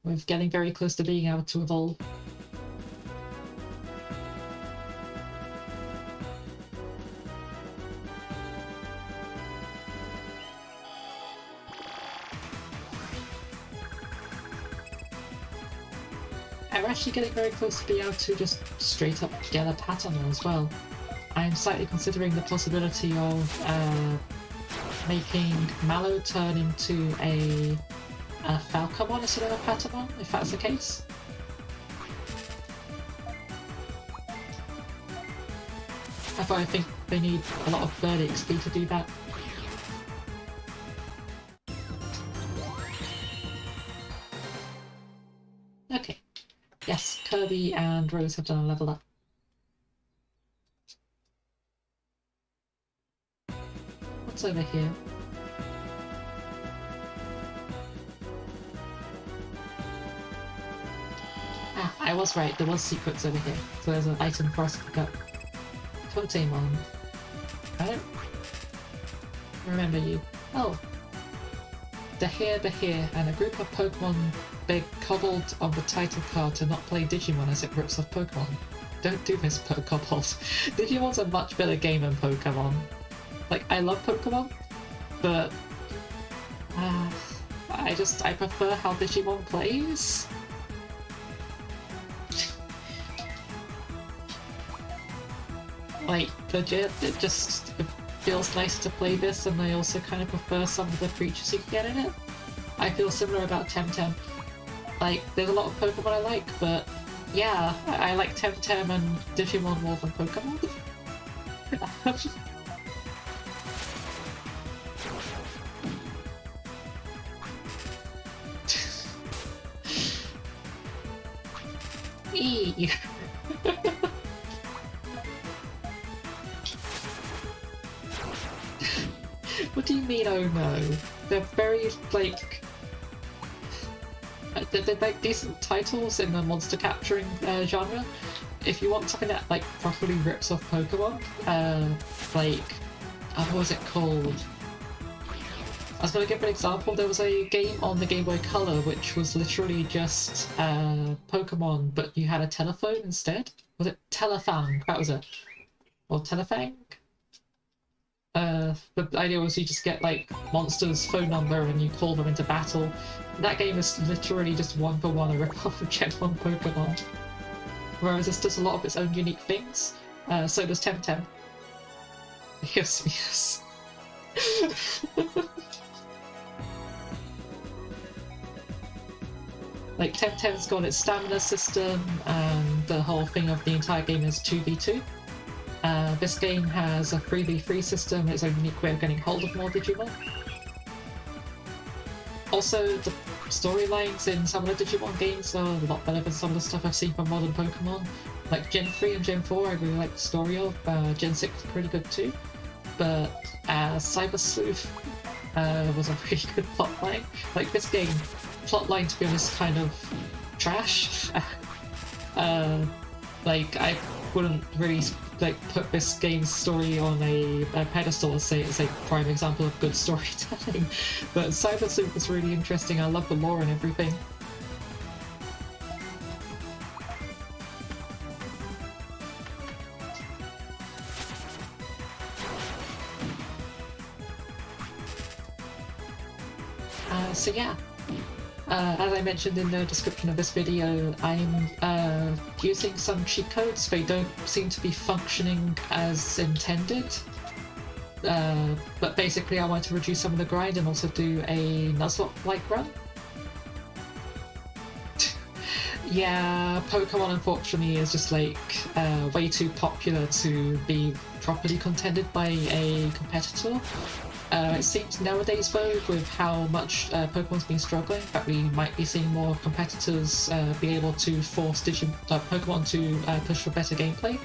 We're getting very close to being able to evolve. I'm actually getting very close to being able to just straight up get a pattern as well. I'm slightly considering the possibility of making Mallow turn into a Falcomon instead of a Patamon, if that's the case. I think they need a lot of bird XP to do that. Okay. Yes, Kirby and Rose have done a level up. What's over here? Ah, I was right, there was secrets over here. So there's an item for us to pick up. Kotemon. I don't remember you. Oh. Behir, and a group of Pokemon beg Kobold on the title card to not play Digimon as it rips off Pokemon. Don't do this, Kobold. Digimon's a much better game than Pokemon. Like, I love Pokemon, but I prefer how Digimon plays. Like, legit, it feels nice to play this, and I also kind of prefer some of the creatures you can get in it. I feel similar about Temtem. Like, there's a lot of Pokemon I like, but yeah, I like Temtem and Digimon more than Pokemon. Eee. What do you mean, oh no? They're very, like... They're like decent titles in the monster capturing genre. If you want something that like properly rips off Pokemon, what was it called? I was going to give an example. There was a game on the Game Boy Color which was literally just Pokemon, but you had a telephone instead. Was it Telefang? That was it. Or Telefang? The idea was you just get like monsters' phone number and you call them into battle. That game is literally just one for one a rip-off of Gen 1 Pokemon. Whereas this does a lot of its own unique things. So does Temtem. Yes. Like, Temtem's got its stamina system, and the whole thing of the entire game is 2v2. This game has a 3v3 system, its own unique way of getting hold of more Digimon. Also, the storylines in some of the Digimon games are a lot better than some of the stuff I've seen from modern Pokemon. Like Gen 3 and Gen 4 I really like the story of, Gen 6 is pretty good too. But Cyber Sleuth was a really good plotline. Like, this game, plotline to be honest, kind of trash. Like, I wouldn't really like put this game's story on a pedestal and say it's a prime example of good storytelling. But Cyber Sleuth is really interesting. I love the lore and everything. So yeah, as I mentioned in the description of this video, I'm using some cheat codes. They don't seem to be functioning as intended, but basically I want to reduce some of the grind and also do a Nuzlock-Like run. Yeah, Pokemon unfortunately is just like way too popular to be properly contended by a competitor. It seems nowadays though, with how much Pokemon's been struggling, that we might be seeing more competitors be able to force Pokemon to push for better gameplay.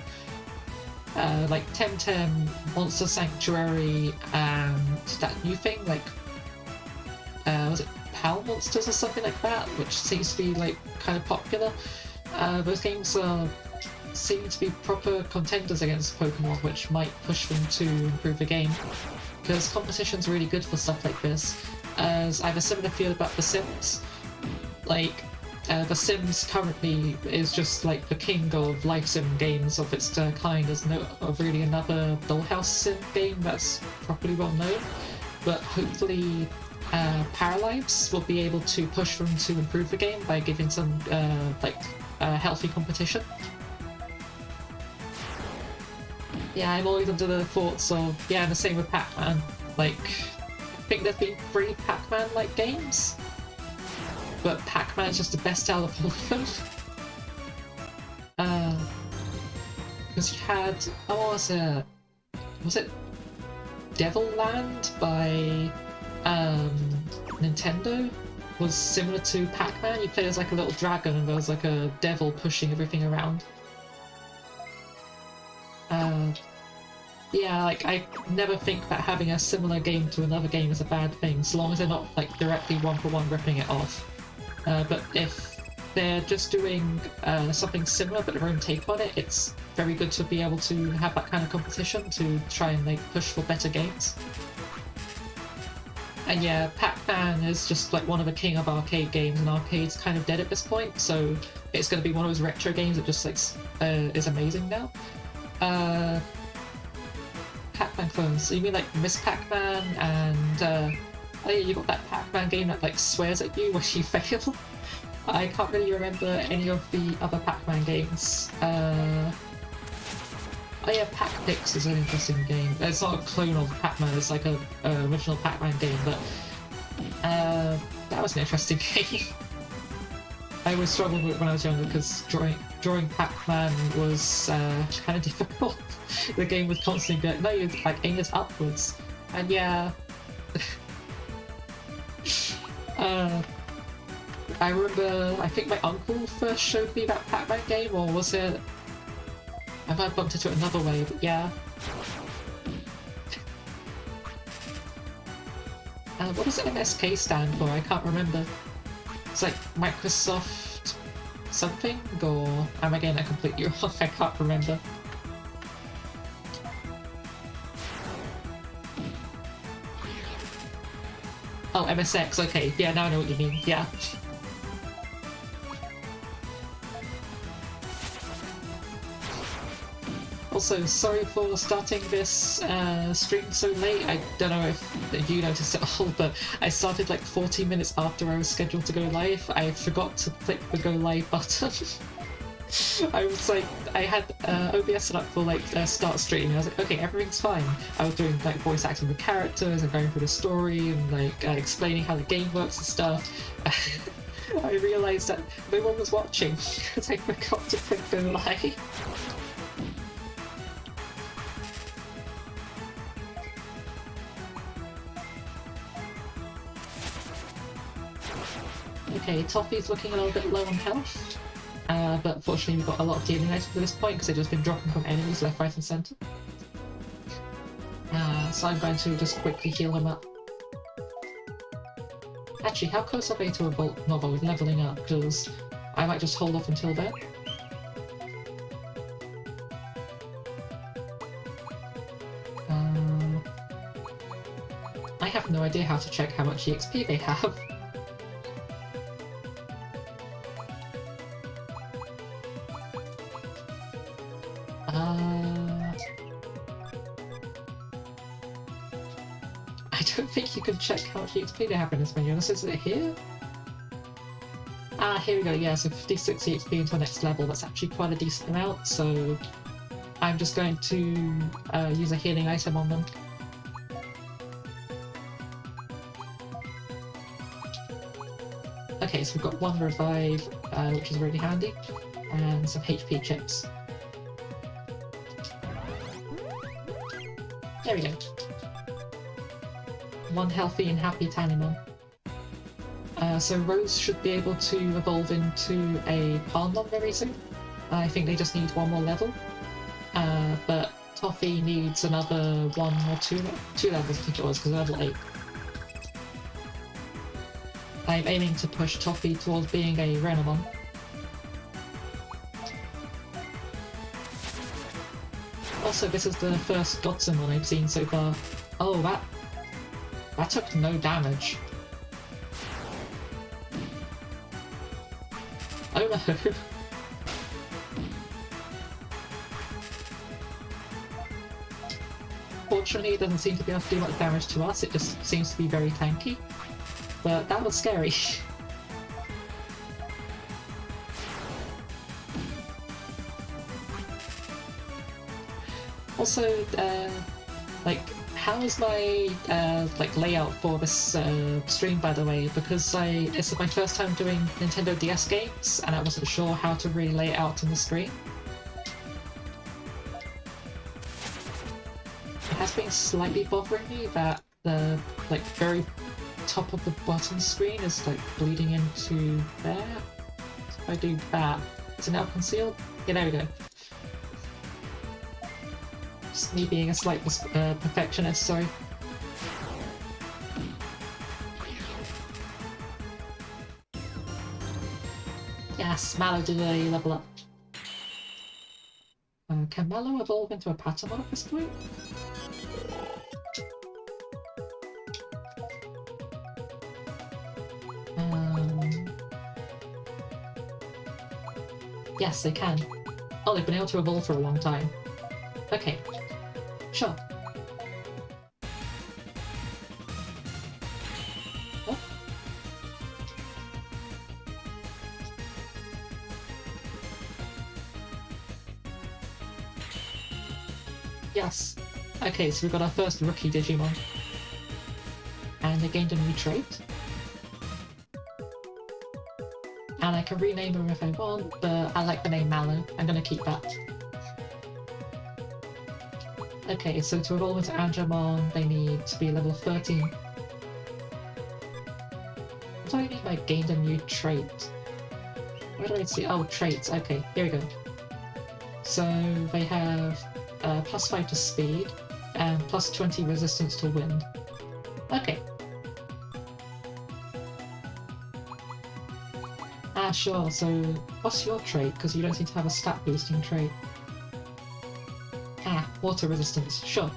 Like Temtem, Monster Sanctuary, and that new thing, like, was it PAL monsters or something like that, which seems to be like kind of popular. Those games seem to be proper contenders against Pokemon, which might push them to improve the game. Because competition's really good for stuff like this, as I have a similar feel about The Sims. Like, The Sims currently is just like the king of life sim games of its kind. There's no really another dollhouse sim game that's properly well known, but hopefully Paralives will be able to push them to improve the game by giving some healthy competition. Yeah, I'm always under the thoughts of, yeah, the same with Pac-Man. Like, I think there's been 3 Pac-Man-like games, but Pac-Man's just the best out of all of them. Because you had, was it Devil Land by Nintendo? Was similar to Pac-Man. You play as like a little dragon and there was like a devil pushing everything around. Yeah, like, I never think that having a similar game to another game is a bad thing, so long as they're not like directly one-for-one ripping it off. But if they're just doing something similar but their own take on it, it's very good to be able to have that kind of competition to try and like push for better games. And yeah, Pac-Man is just like one of the king of arcade games, and arcade's kind of dead at this point, so it's going to be one of those retro games that just like is amazing now. Pac-Man clones. So you mean like Miss Pac-Man and oh yeah, you got that Pac-Man game that like swears at you when you fail. I can't really remember any of the other Pac-Man games. Oh yeah, Pac-Pix is an interesting game. It's not a clone of Pac-Man, it's like a original Pac-Man game, but that was an interesting game. I always struggled with it when I was younger because drawing Pac-Man was kind of difficult. The game would constantly be like, no, you like aim this upwards, and yeah. I remember, I think my uncle first showed me that Pac-Man game, or was it? I might have bumped into it another way, but yeah. What does MSK stand for? I can't remember. It's like Microsoft something, or am I getting that completely wrong? I can't remember. Oh, MSX, okay. Yeah, now I know what you mean. Yeah. Also, sorry for starting this stream so late. I don't know if you noticed at all, but I started like 40 minutes after I was scheduled to go live. I forgot to click the go live button. I was like, I had OBS set up for like start stream. I was like, okay, everything's fine. I was doing like voice acting with characters and going through the story and like explaining how the game works and stuff. I realised that no one was watching because I forgot to click go live. Okay, Toffee's looking a little bit low on health, but unfortunately we've got a lot of healing items at this point because they've just been dropping from enemies left, right and centre. So I'm going to just quickly heal him up. Actually, how close are they to a Volt Nova with levelling up? Because I might just hold off until then. I have no idea how to check how much EXP they have. I don't think you can check how much EXP they have in this menu, unless it's here? Ah, here we go, yeah, so 56 EXP into the next level. That's actually quite a decent amount, so I'm just going to use a healing item on them. Okay, so we've got 1 revive, which is really handy, and some HP chips. There we go. 1 healthy and happy Tanimon. So Rose should be able to evolve into a Palmon very soon. I think they just need 1 more level. But Toffee needs another 1 or 2 levels, I think it was, because they're level 8. I'm aiming to push Toffee towards being a Renamon. Also, this is the first Godsumon I've seen so far. Oh, that took no damage. Oh no. Fortunately, it doesn't seem to be able to do much damage to us, it just seems to be very tanky. But that was scary. Also, like, how is my like layout for this stream, by the way? Because this is my first time doing Nintendo DS games, and I wasn't sure how to really lay it out on the screen. It has been slightly bothering me that the like very top of the bottom screen is like bleeding into there. So if I do that, is it now concealed? Yeah, there we go. Just me being a slight perfectionist, sorry. Yes, Mallow did a level up. Can Mallow evolve into a Patamon at this point? Yes, they can. Oh, they've been able to evolve for a long time. Okay. Sure. What? Yes. Okay, so we've got our first rookie Digimon. And they gained a new trait. And I can rename them if I want, but I like the name Mallow. I'm gonna keep that. Okay, so to evolve into Angemon, they need to be level 13. What do I mean by gained a new trait? Where do I see? Oh, traits. Okay, here we go. So they have plus 5 to speed and plus 20 resistance to wind. Okay. Ah, sure. So what's your trait? Because you don't seem to have a stat boosting trait. Ah, water resistance, sure.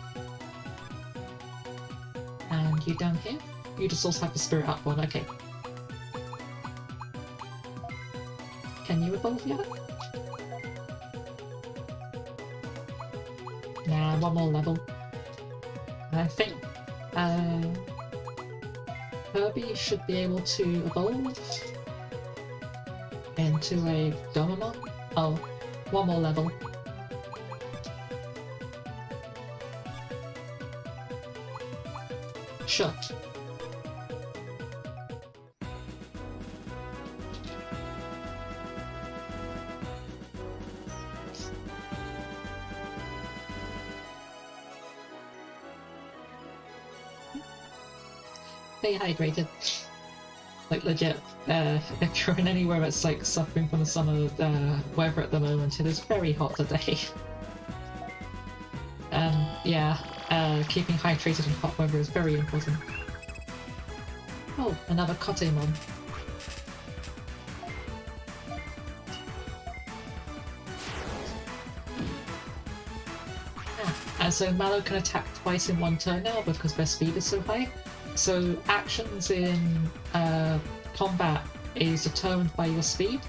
And you down here? You just also have the spirit up one, okay. Can you evolve yet? Nah, one more level. I think Kirby should be able to evolve into a Domamon. Oh, one more level. Sure. Stay hydrated. Like legit, if you're in anywhere that's like suffering from the summer weather at the moment, it is very hot today. Yeah, keeping hydrated in hot weather is very important. Oh, another Kotemon. And so Mallow can attack twice in one turn now because their speed is so high. So actions in combat is determined by your speed,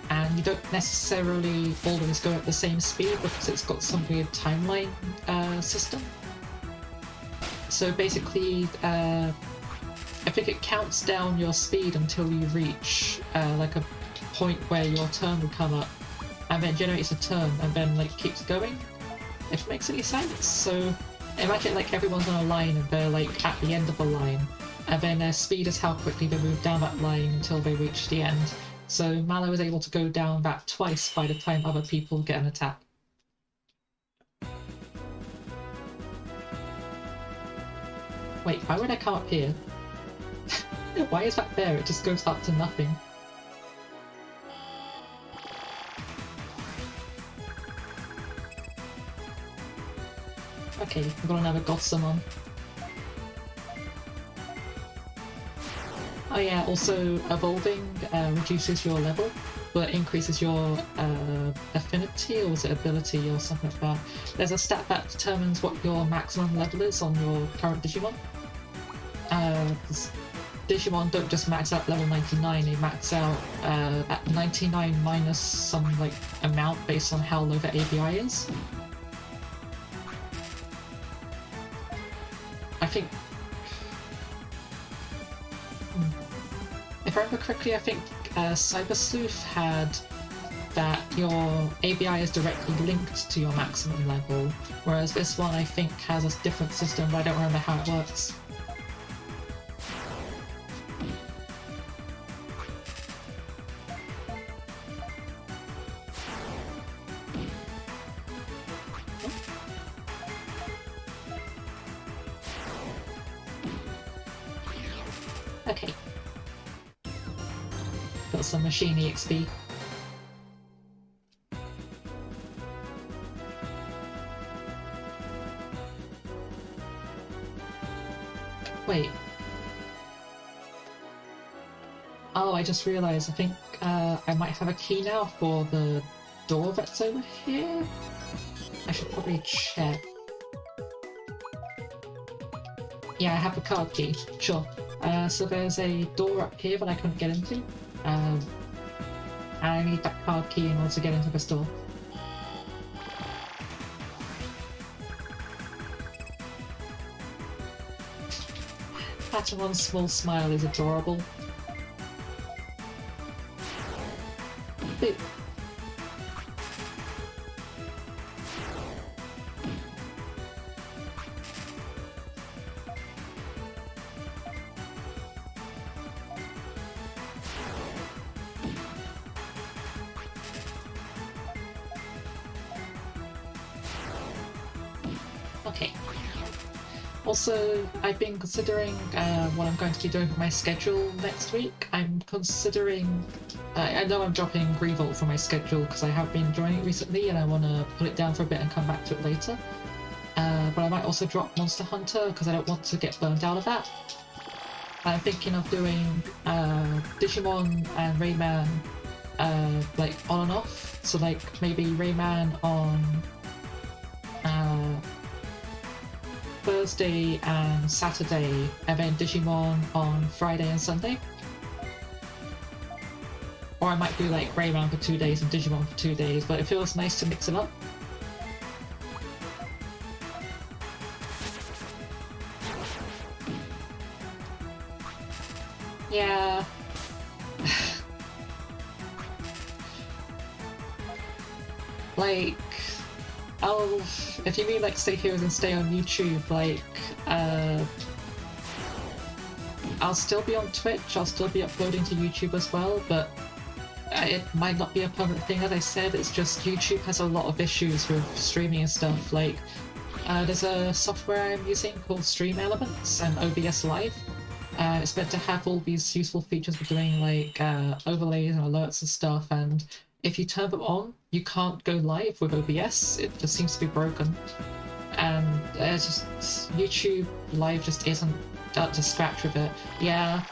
and you don't necessarily always go at the same speed because it's got some weird timeline system. So basically, I think it counts down your speed until you reach like a point where your turn will come up, and then generates a turn, and then like keeps going. If it makes any sense. So imagine like everyone's on a line and they're like at the end of a line, and then their speed is how quickly they move down that line until they reach the end. So Mallow is able to go down that twice by the time other people get an attack. Wait, why would I come up here? Why is that there? It just goes up to nothing. Okay, we've got another Godsumon. Oh yeah, also evolving reduces your level, but increases your affinity, or was it ability, or something like that. There's a stat that determines what your maximum level is on your current Digimon. 'Cause Digimon don't just max out level 99, they max out at 99 minus some like amount based on how low the ABI is. I think... If I remember correctly, I think Cyber Sleuth had that your ABI is directly linked to your maximum level, whereas this one I think has a different system, but I don't remember how it works. Okay. Got some machine EXP. Wait. Oh, I just realised, I think I might have a key now for the door that's over here? I should probably check. Yeah, I have a card key, sure. So there's a door up here that I couldn't get into. And I need that card key in order to get into this door. Patamon's small smile is adorable. Boop. Okay. Also, I've been considering what I'm going to be doing for my schedule next week. I'm considering... I know I'm dropping Revolt from my schedule because I have been enjoying it recently and I want to put it down for a bit and come back to it later. But I might also drop Monster Hunter because I don't want to get burned out of that. I'm thinking of doing Digimon and Rayman like on and off. So like maybe Rayman on Thursday and Saturday, and then Digimon on Friday and Sunday. Or I might do like Rayman for 2 days and Digimon for 2 days, but it feels nice to mix it up. Yeah. Like, if you mean like stay here and stay on YouTube, like, I'll still be on Twitch, I'll still be uploading to YouTube as well, but it might not be a permanent thing. As I said, it's just YouTube has a lot of issues with streaming and stuff. Like, there's a software I'm using called Stream Elements and OBS Live. It's meant to have all these useful features for doing like overlays and alerts and stuff, and if you turn them on, you can't go live with OBS. It just seems to be broken. And it's just... YouTube Live just isn't up to scratch with it. Yeah,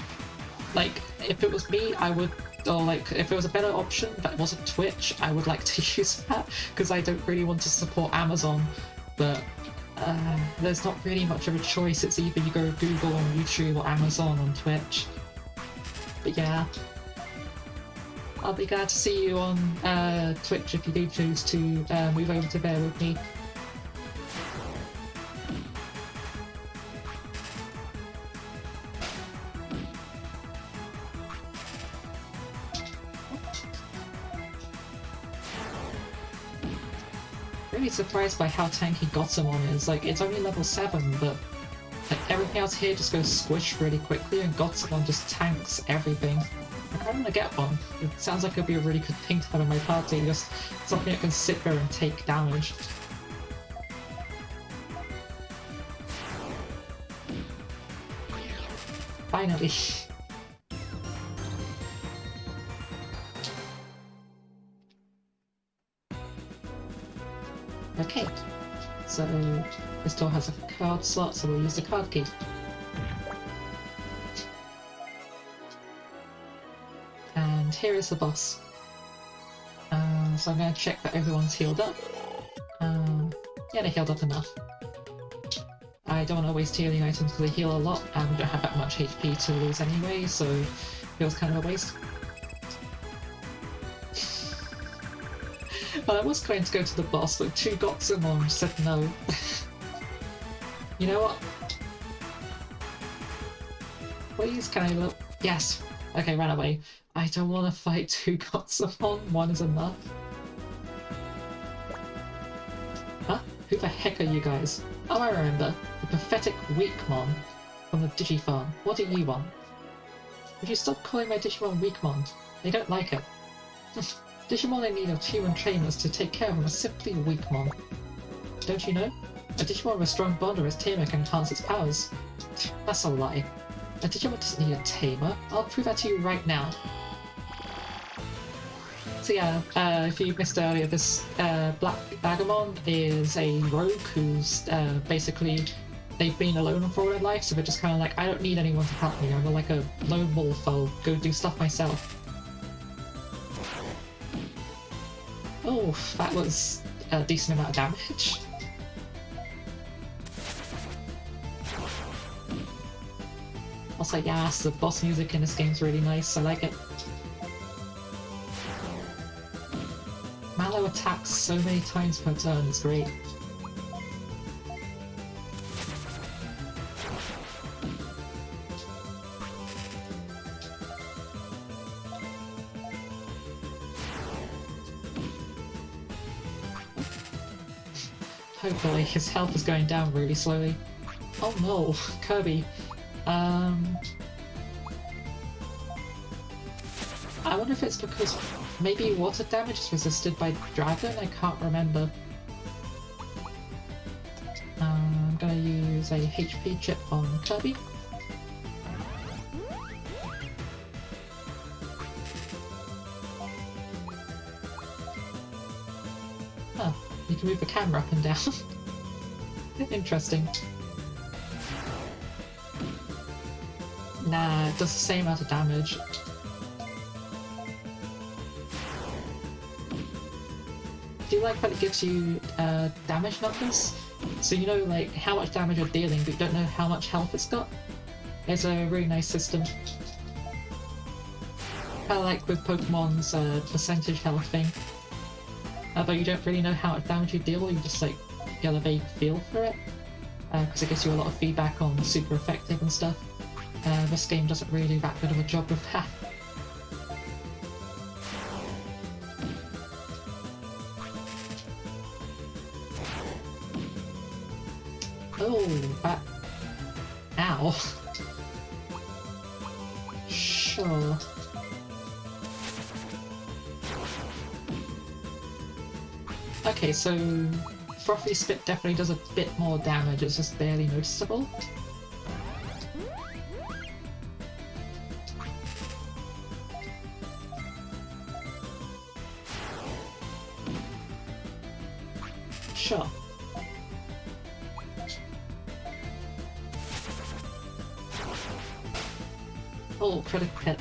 like, if it was me, I would... Or like, if there was a better option that wasn't Twitch, I would like to use that, because I don't really want to support Amazon. But there's not really much of a choice. It's either you go Google on YouTube or Amazon on Twitch. But yeah. I'll be glad to see you on Twitch if you do choose to move over to there with me. Really surprised by how tanky Gotemon is. Like, it's only level 7, but like everything else here just goes squish really quickly, and Gotemon just tanks everything. I kind of want to get one. It sounds like it'd be a really good thing to have in my party, just something that can sit there and take damage. Finally. Okay, so this door has a card slot, so we'll use the card key. here is the boss. So I'm going to check that everyone's healed up. Yeah, they healed up enough. I don't want to waste healing items because they heal a lot, and we don't have that much HP to lose anyway, so it feels kind of a waste. Well, I was going to go to the boss, but 2 Gotsumon said no. You know what? Please, can I look? Yes! Okay, ran away. I don't want to fight 2 Gotsumon, 1 is enough. Huh? Who the heck are you guys? Oh, I remember. The pathetic Weakmon from the Digifarm. What do you want? Would you stop calling my Digimon Weakmon? They don't like it. Digimon in need of human trainers to take care of them are simply Weakmon. Don't you know? A Digimon with a strong bond or its tamer can enhance its powers. That's a lie. A Digimon doesn't need a tamer. I'll prove that to you right now. So yeah, if you missed earlier, this Black Vagamon is a rogue who's basically, they've been alone for all their life, so they're just kind of like, I don't need anyone to help me, I'm like a lone wolf, I'll go do stuff myself. Oh, that was a decent amount of damage. Also, yes, the boss music in this game's really nice, I like it. Mallow attacks so many times per turn, it's great. Hopefully his health is going down really slowly. Oh no, Kirby. I wonder if it's because maybe water damage is resisted by Dragon? I can't remember. I'm gonna use a HP chip on Kirby. Huh, you can move the camera up and down. Interesting. Nah, it does the same amount of damage. Do you like that it gives you damage numbers? So you know like how much damage you're dealing, but you don't know how much health it's got? It's a really nice system. Kinda like with Pokemon's percentage health thing. Although you don't really know how much damage you deal, you just like get a vague feel for it. Because it gives you a lot of feedback on super effective and stuff. This game doesn't really do that good of a job with that. Oh, that... Ow. Sure. Okay, so Frothy Spit definitely does a bit more damage, it's just barely noticeable. Sure. Oh, critical hit.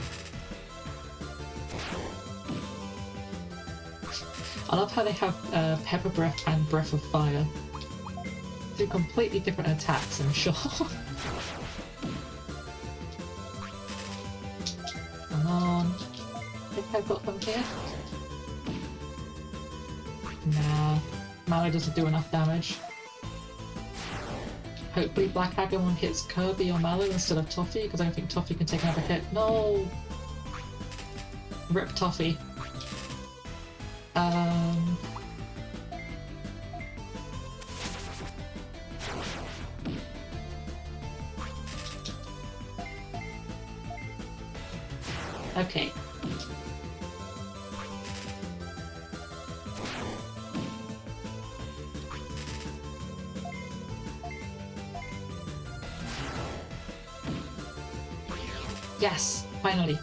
I love how they have Pepper Breath and Breath of Fire. Two completely different attacks, I'm sure. Come on. I think I've got them here. Nah. Mallow doesn't do enough damage. Hopefully Black Agamon hits Kirby or Mallow instead of Toffee, because I don't think Toffee can take another hit. No! Rip Toffee. Okay. Yes, finally.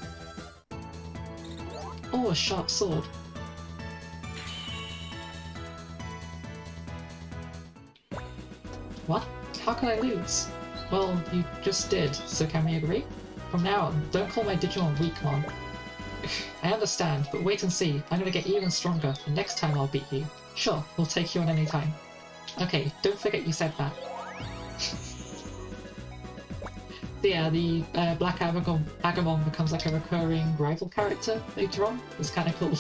Oh, a sharp sword. What? How could I lose? Well, you just did, so can we agree? From now on, don't call my Digimon Weakmon. I understand, but wait and see. I'm gonna get even stronger, and next time I'll beat you. Sure, we'll take you on any time. Okay, don't forget you said that. Yeah, the Black Agamon becomes like a recurring rival character later on. It's kind of cool.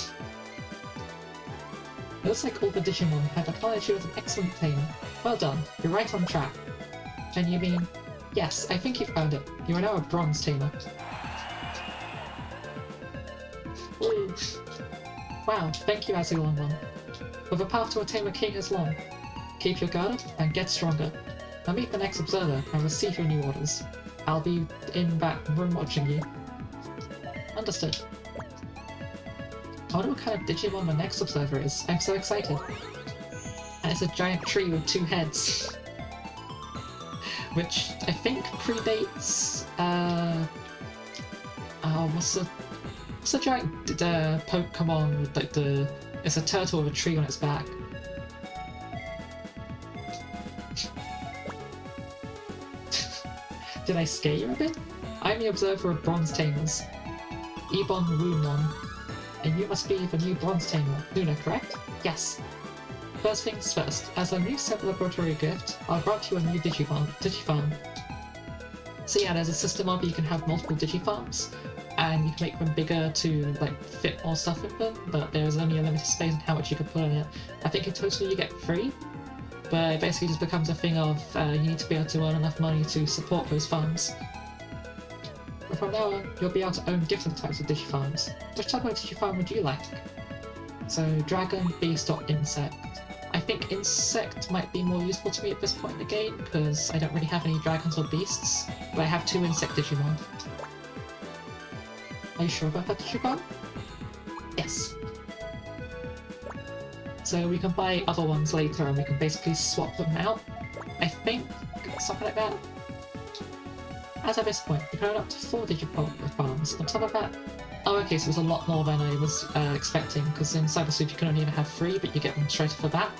It looks like all the Digimon have acknowledged you as an excellent tamer. Well done, you're right on track. And you mean... Yes, I think you found it. You are now a bronze tamer. Ooh. Wow, thank you, Azulon One. But the path to a tamer king is long. Keep your guard up and get stronger. Now meet the next observer and receive your new orders. I'll be in that room watching you. Understood. I wonder what kind of Digimon the next observer is. I'm so excited. And it's a giant tree with 2 heads. Which I think predates... what's a giant Pokemon with like the... It's a turtle with a tree on its back. Did I scare you a bit? I'm the observer of bronze tamers. Ebon Woonmon. And you must be the new bronze tamer, Luna, correct? Yes. First things first, as a new celebratory gift, I'll grant you a new Digifarm. So yeah, there's a system of you can have multiple Digifarms, and you can make them bigger to like fit more stuff in them, but there's only a limited space on how much you can put in it. I think in total you get 3, but it basically just becomes a thing of you need to be able to earn enough money to support those farms. But from now on, you'll be able to own different types of Digifarms. Which type of Digifarm would you like? So Dragon, Beast, or Insect. I think Insect might be more useful to me at this point in the game, because I don't really have any Dragons or Beasts, but I have 2 Insect Digimon. Are you sure about that Digimon? Yes. So we can buy other ones later and we can basically swap them out. I think, something like that. As of this point, we can earn up to 4 Digifarms. On top of that, oh okay, so there's a lot more than I was expecting, because in Cyber Sleuth you can only even have 3, but you get them straight off the bat.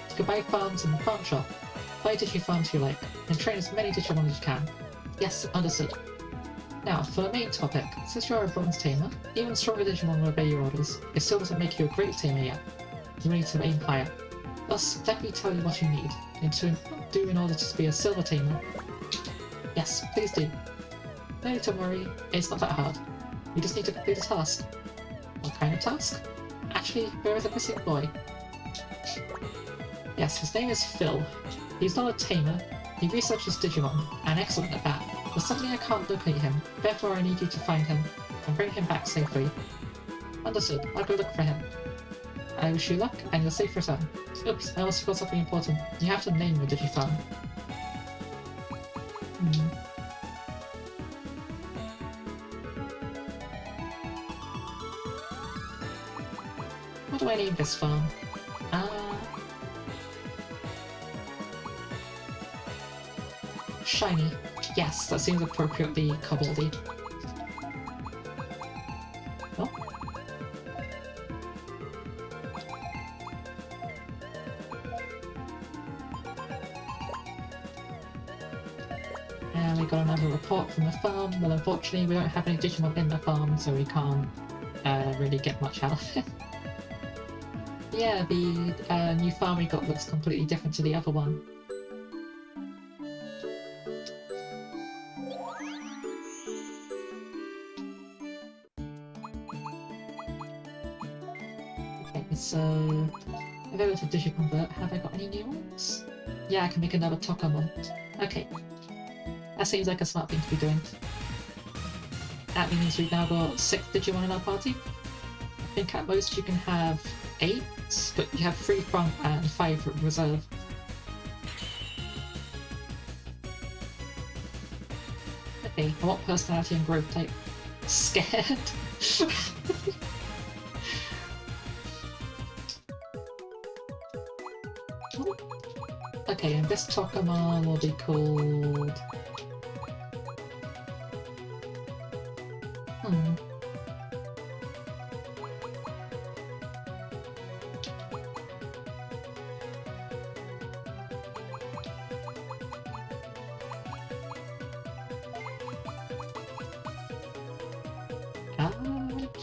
You can buy farms in the farm shop. Buy Digifarms you like, and train as many Digimon as you can. Yes, understood. Now, for the main topic, since you're a bronze tamer, even stronger Digimon will obey your orders. It still doesn't make you a great tamer yet. You need to aim higher. Thus, let me tell you what you need to do in order to be a silver tamer. Yes, please do. No need to worry, it's not that hard. You just need to complete a task. What kind of task? Actually, there is a missing boy. Yes, his name is Phil. He's not a tamer, he researches Digimon, and excellent at that. But suddenly I can't locate him, therefore I need you to find him, and bring him back safely. Understood, I'll go look for him. I wish you luck, and you're safe return. Oops, I almost forgot something important. You have to name your Digifarm. What do I name this farm? Shiny. Yes, that seems appropriately Koboldy. Oh. And we got another report from the farm. Well, unfortunately, we don't have any Digimon in the farm, so we can't really get much out of it. Yeah, the new farm we got looks completely different to the other one. Okay, so if I go to Digiconvert, have I got any new ones? Yeah, I can make another Tokamon. Okay. That seems like a smart thing to be doing. That means we've now got 6 Digimon in our party. I think at most you can have 8, but you have 3 front and 5 reserve. Okay, I want personality and growth type. Scared? Okay, and this Tokamon will be called...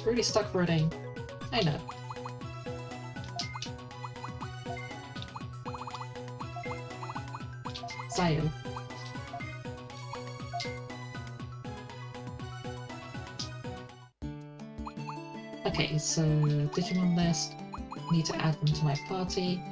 It's really stuck for a name. I know. Zayo. Okay, so Digimon list. Need to add them to my party.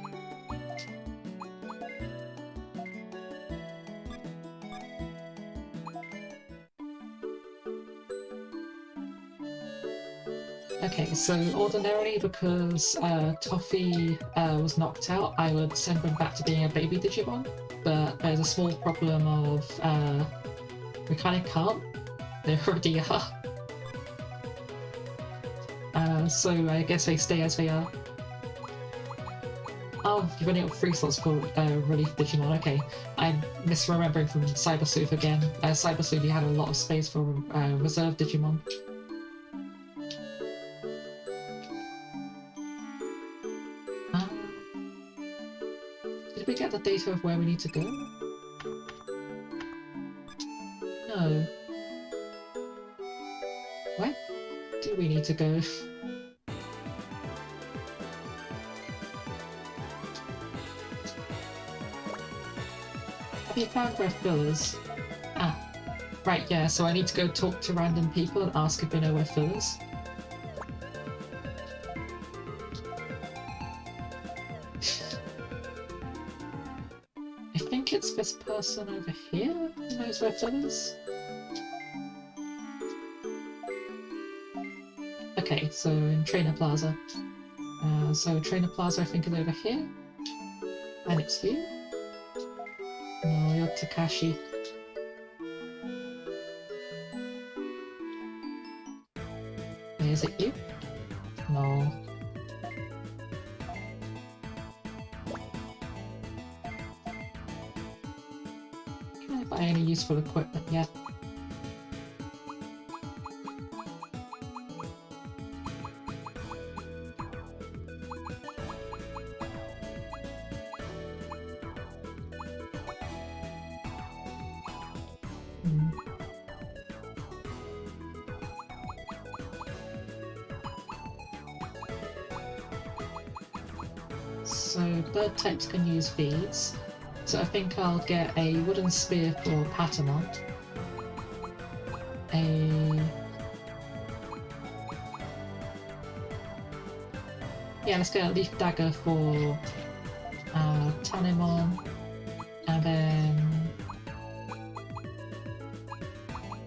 Okay, so ordinarily, because Toffee was knocked out, I would send them back to being a baby Digimon, but there's a small problem of we kind of can't. They already are. So I guess they stay as they are. Oh, you've only got 3 slots for Relief Digimon, okay. I'm misremembering from Cyber Sleuth again. Cyber Sleuth, you had a lot of space for Reserve Digimon. Did we get the data of where we need to go? No. Where do we need to go? Have you found where Phil is? Ah, right, yeah, so I need to go talk to random people and ask if they know where Phil is. I think it's this person over here who knows where Phil is. Okay, so in Trainer Plaza. So Trainer Plaza I think is over here. And it's you? No, you're Takashi. Is it you? No. Can I buy any useful equipment yet? So bird types can use these. So I think I'll get a wooden spear for Patamon. Yeah, let's get a leaf dagger for Tanemon. And then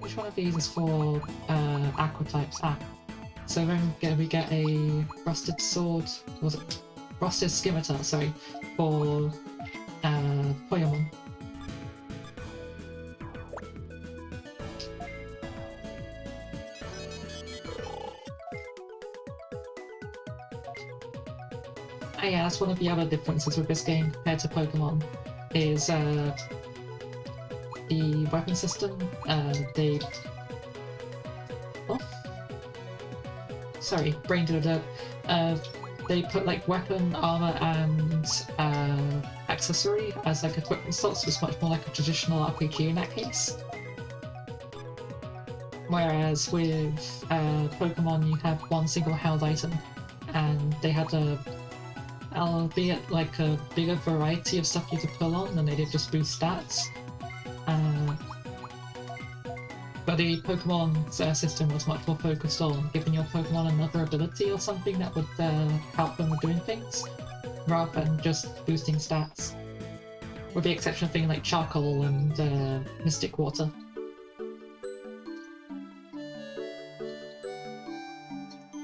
which one of these is for aqua types? Ah. So then we get a rusted sword. Was it? Rusted Scimitar, sorry, for Poyamon. Oh yeah, that's one of the other differences with this game compared to Pokemon, is the weapon system. They... Oh? Sorry, brain did a they put like weapon, armor, and accessory as like equipment slots, so it's much more like a traditional RPG in that case. Whereas with Pokemon, you have one single held item, and they had albeit like a bigger variety of stuff you could pull on than they did just boost stats. But the Pokemon system was much more focused on giving your Pokemon another ability or something that would help them with doing things, rather than just boosting stats. With the exception of things like Charcoal and Mystic Water.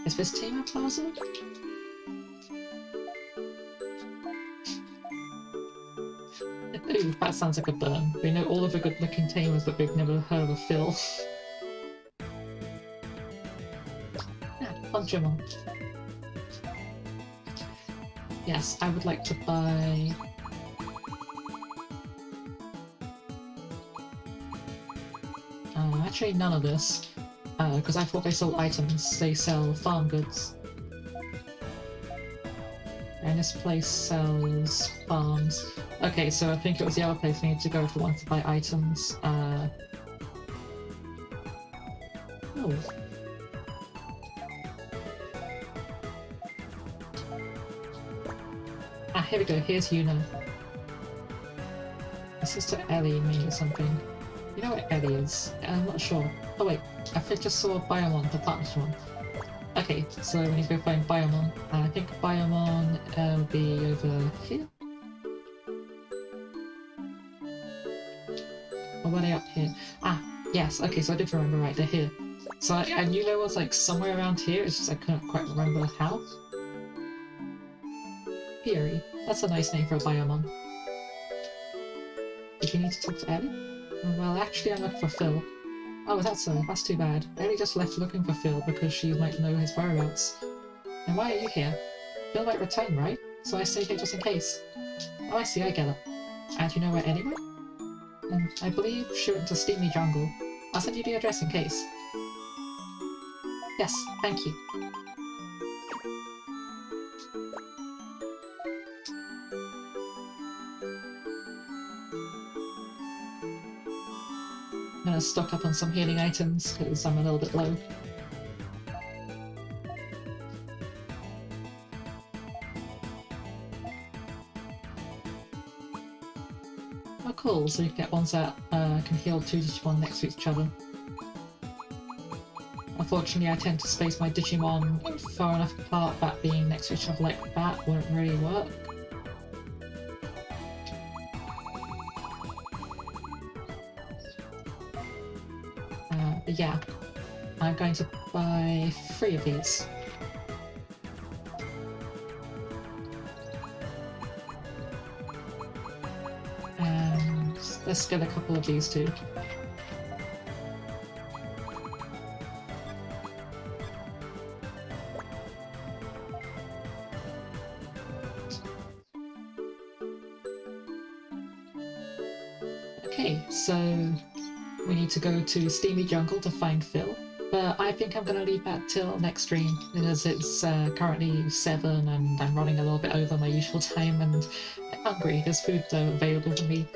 Is this Team Plaza? Ooh, that sounds like a burn. We know all of the good-looking tamers, but we've never heard of a Phil. Yeah, punch him on. Yes, I would like to buy... actually none of this, because I thought they sold items. They sell farm goods. And this place sells farms. Okay, so I think it was the other place we need to go if we wanted to buy items. Oh. here we go, here's Yuna. This is to Ellie, me, or something. You know what Ellie is? I'm not sure. Oh wait, I think I just saw Biomon, the partner's one. Okay, so we need to go find Biomon. I think Biomon will be over here? Or were they up here? Ah, yes, okay, so I did remember right, they're here. So I knew there was like somewhere around here, it's just I couldn't quite remember how. Fury, that's a nice name for a Biomon. Did you need to talk to Ellie? Well, actually I'm looking for Phil. Oh, that's too bad. Ellie just left looking for Phil because she might know his whereabouts. And why are you here? Phil might return, right? So I stay here just in case. Oh, I see, I get it. And you know where Ellie went? I believe she went to Steamy Jungle. I'll send you the address in case. Yes, thank you. I'm gonna stock up on some healing items because I'm a little bit low. Oh cool, so you can get ones that can heal 2 Digimon next to each other. Unfortunately I tend to space my Digimon far enough apart that being next to each other like that wouldn't really work. But yeah, I'm going to buy 3 of these. And let's get a couple of these too. Okay, so we need to go to Steamy Jungle to find Phil, but I think I'm going to leave that till next stream because it's currently 7 and I'm running a little bit over my usual time and I'm hungry. There's food available for me.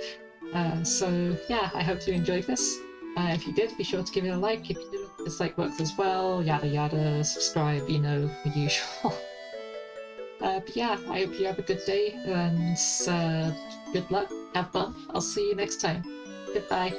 So yeah, I hope you enjoyed this. If you did, be sure to give it a like. If you didn't, dislike works as well. Yada yada, subscribe, you know, the usual. But yeah, I hope you have a good day and good luck, have fun. I'll see you next time. Goodbye.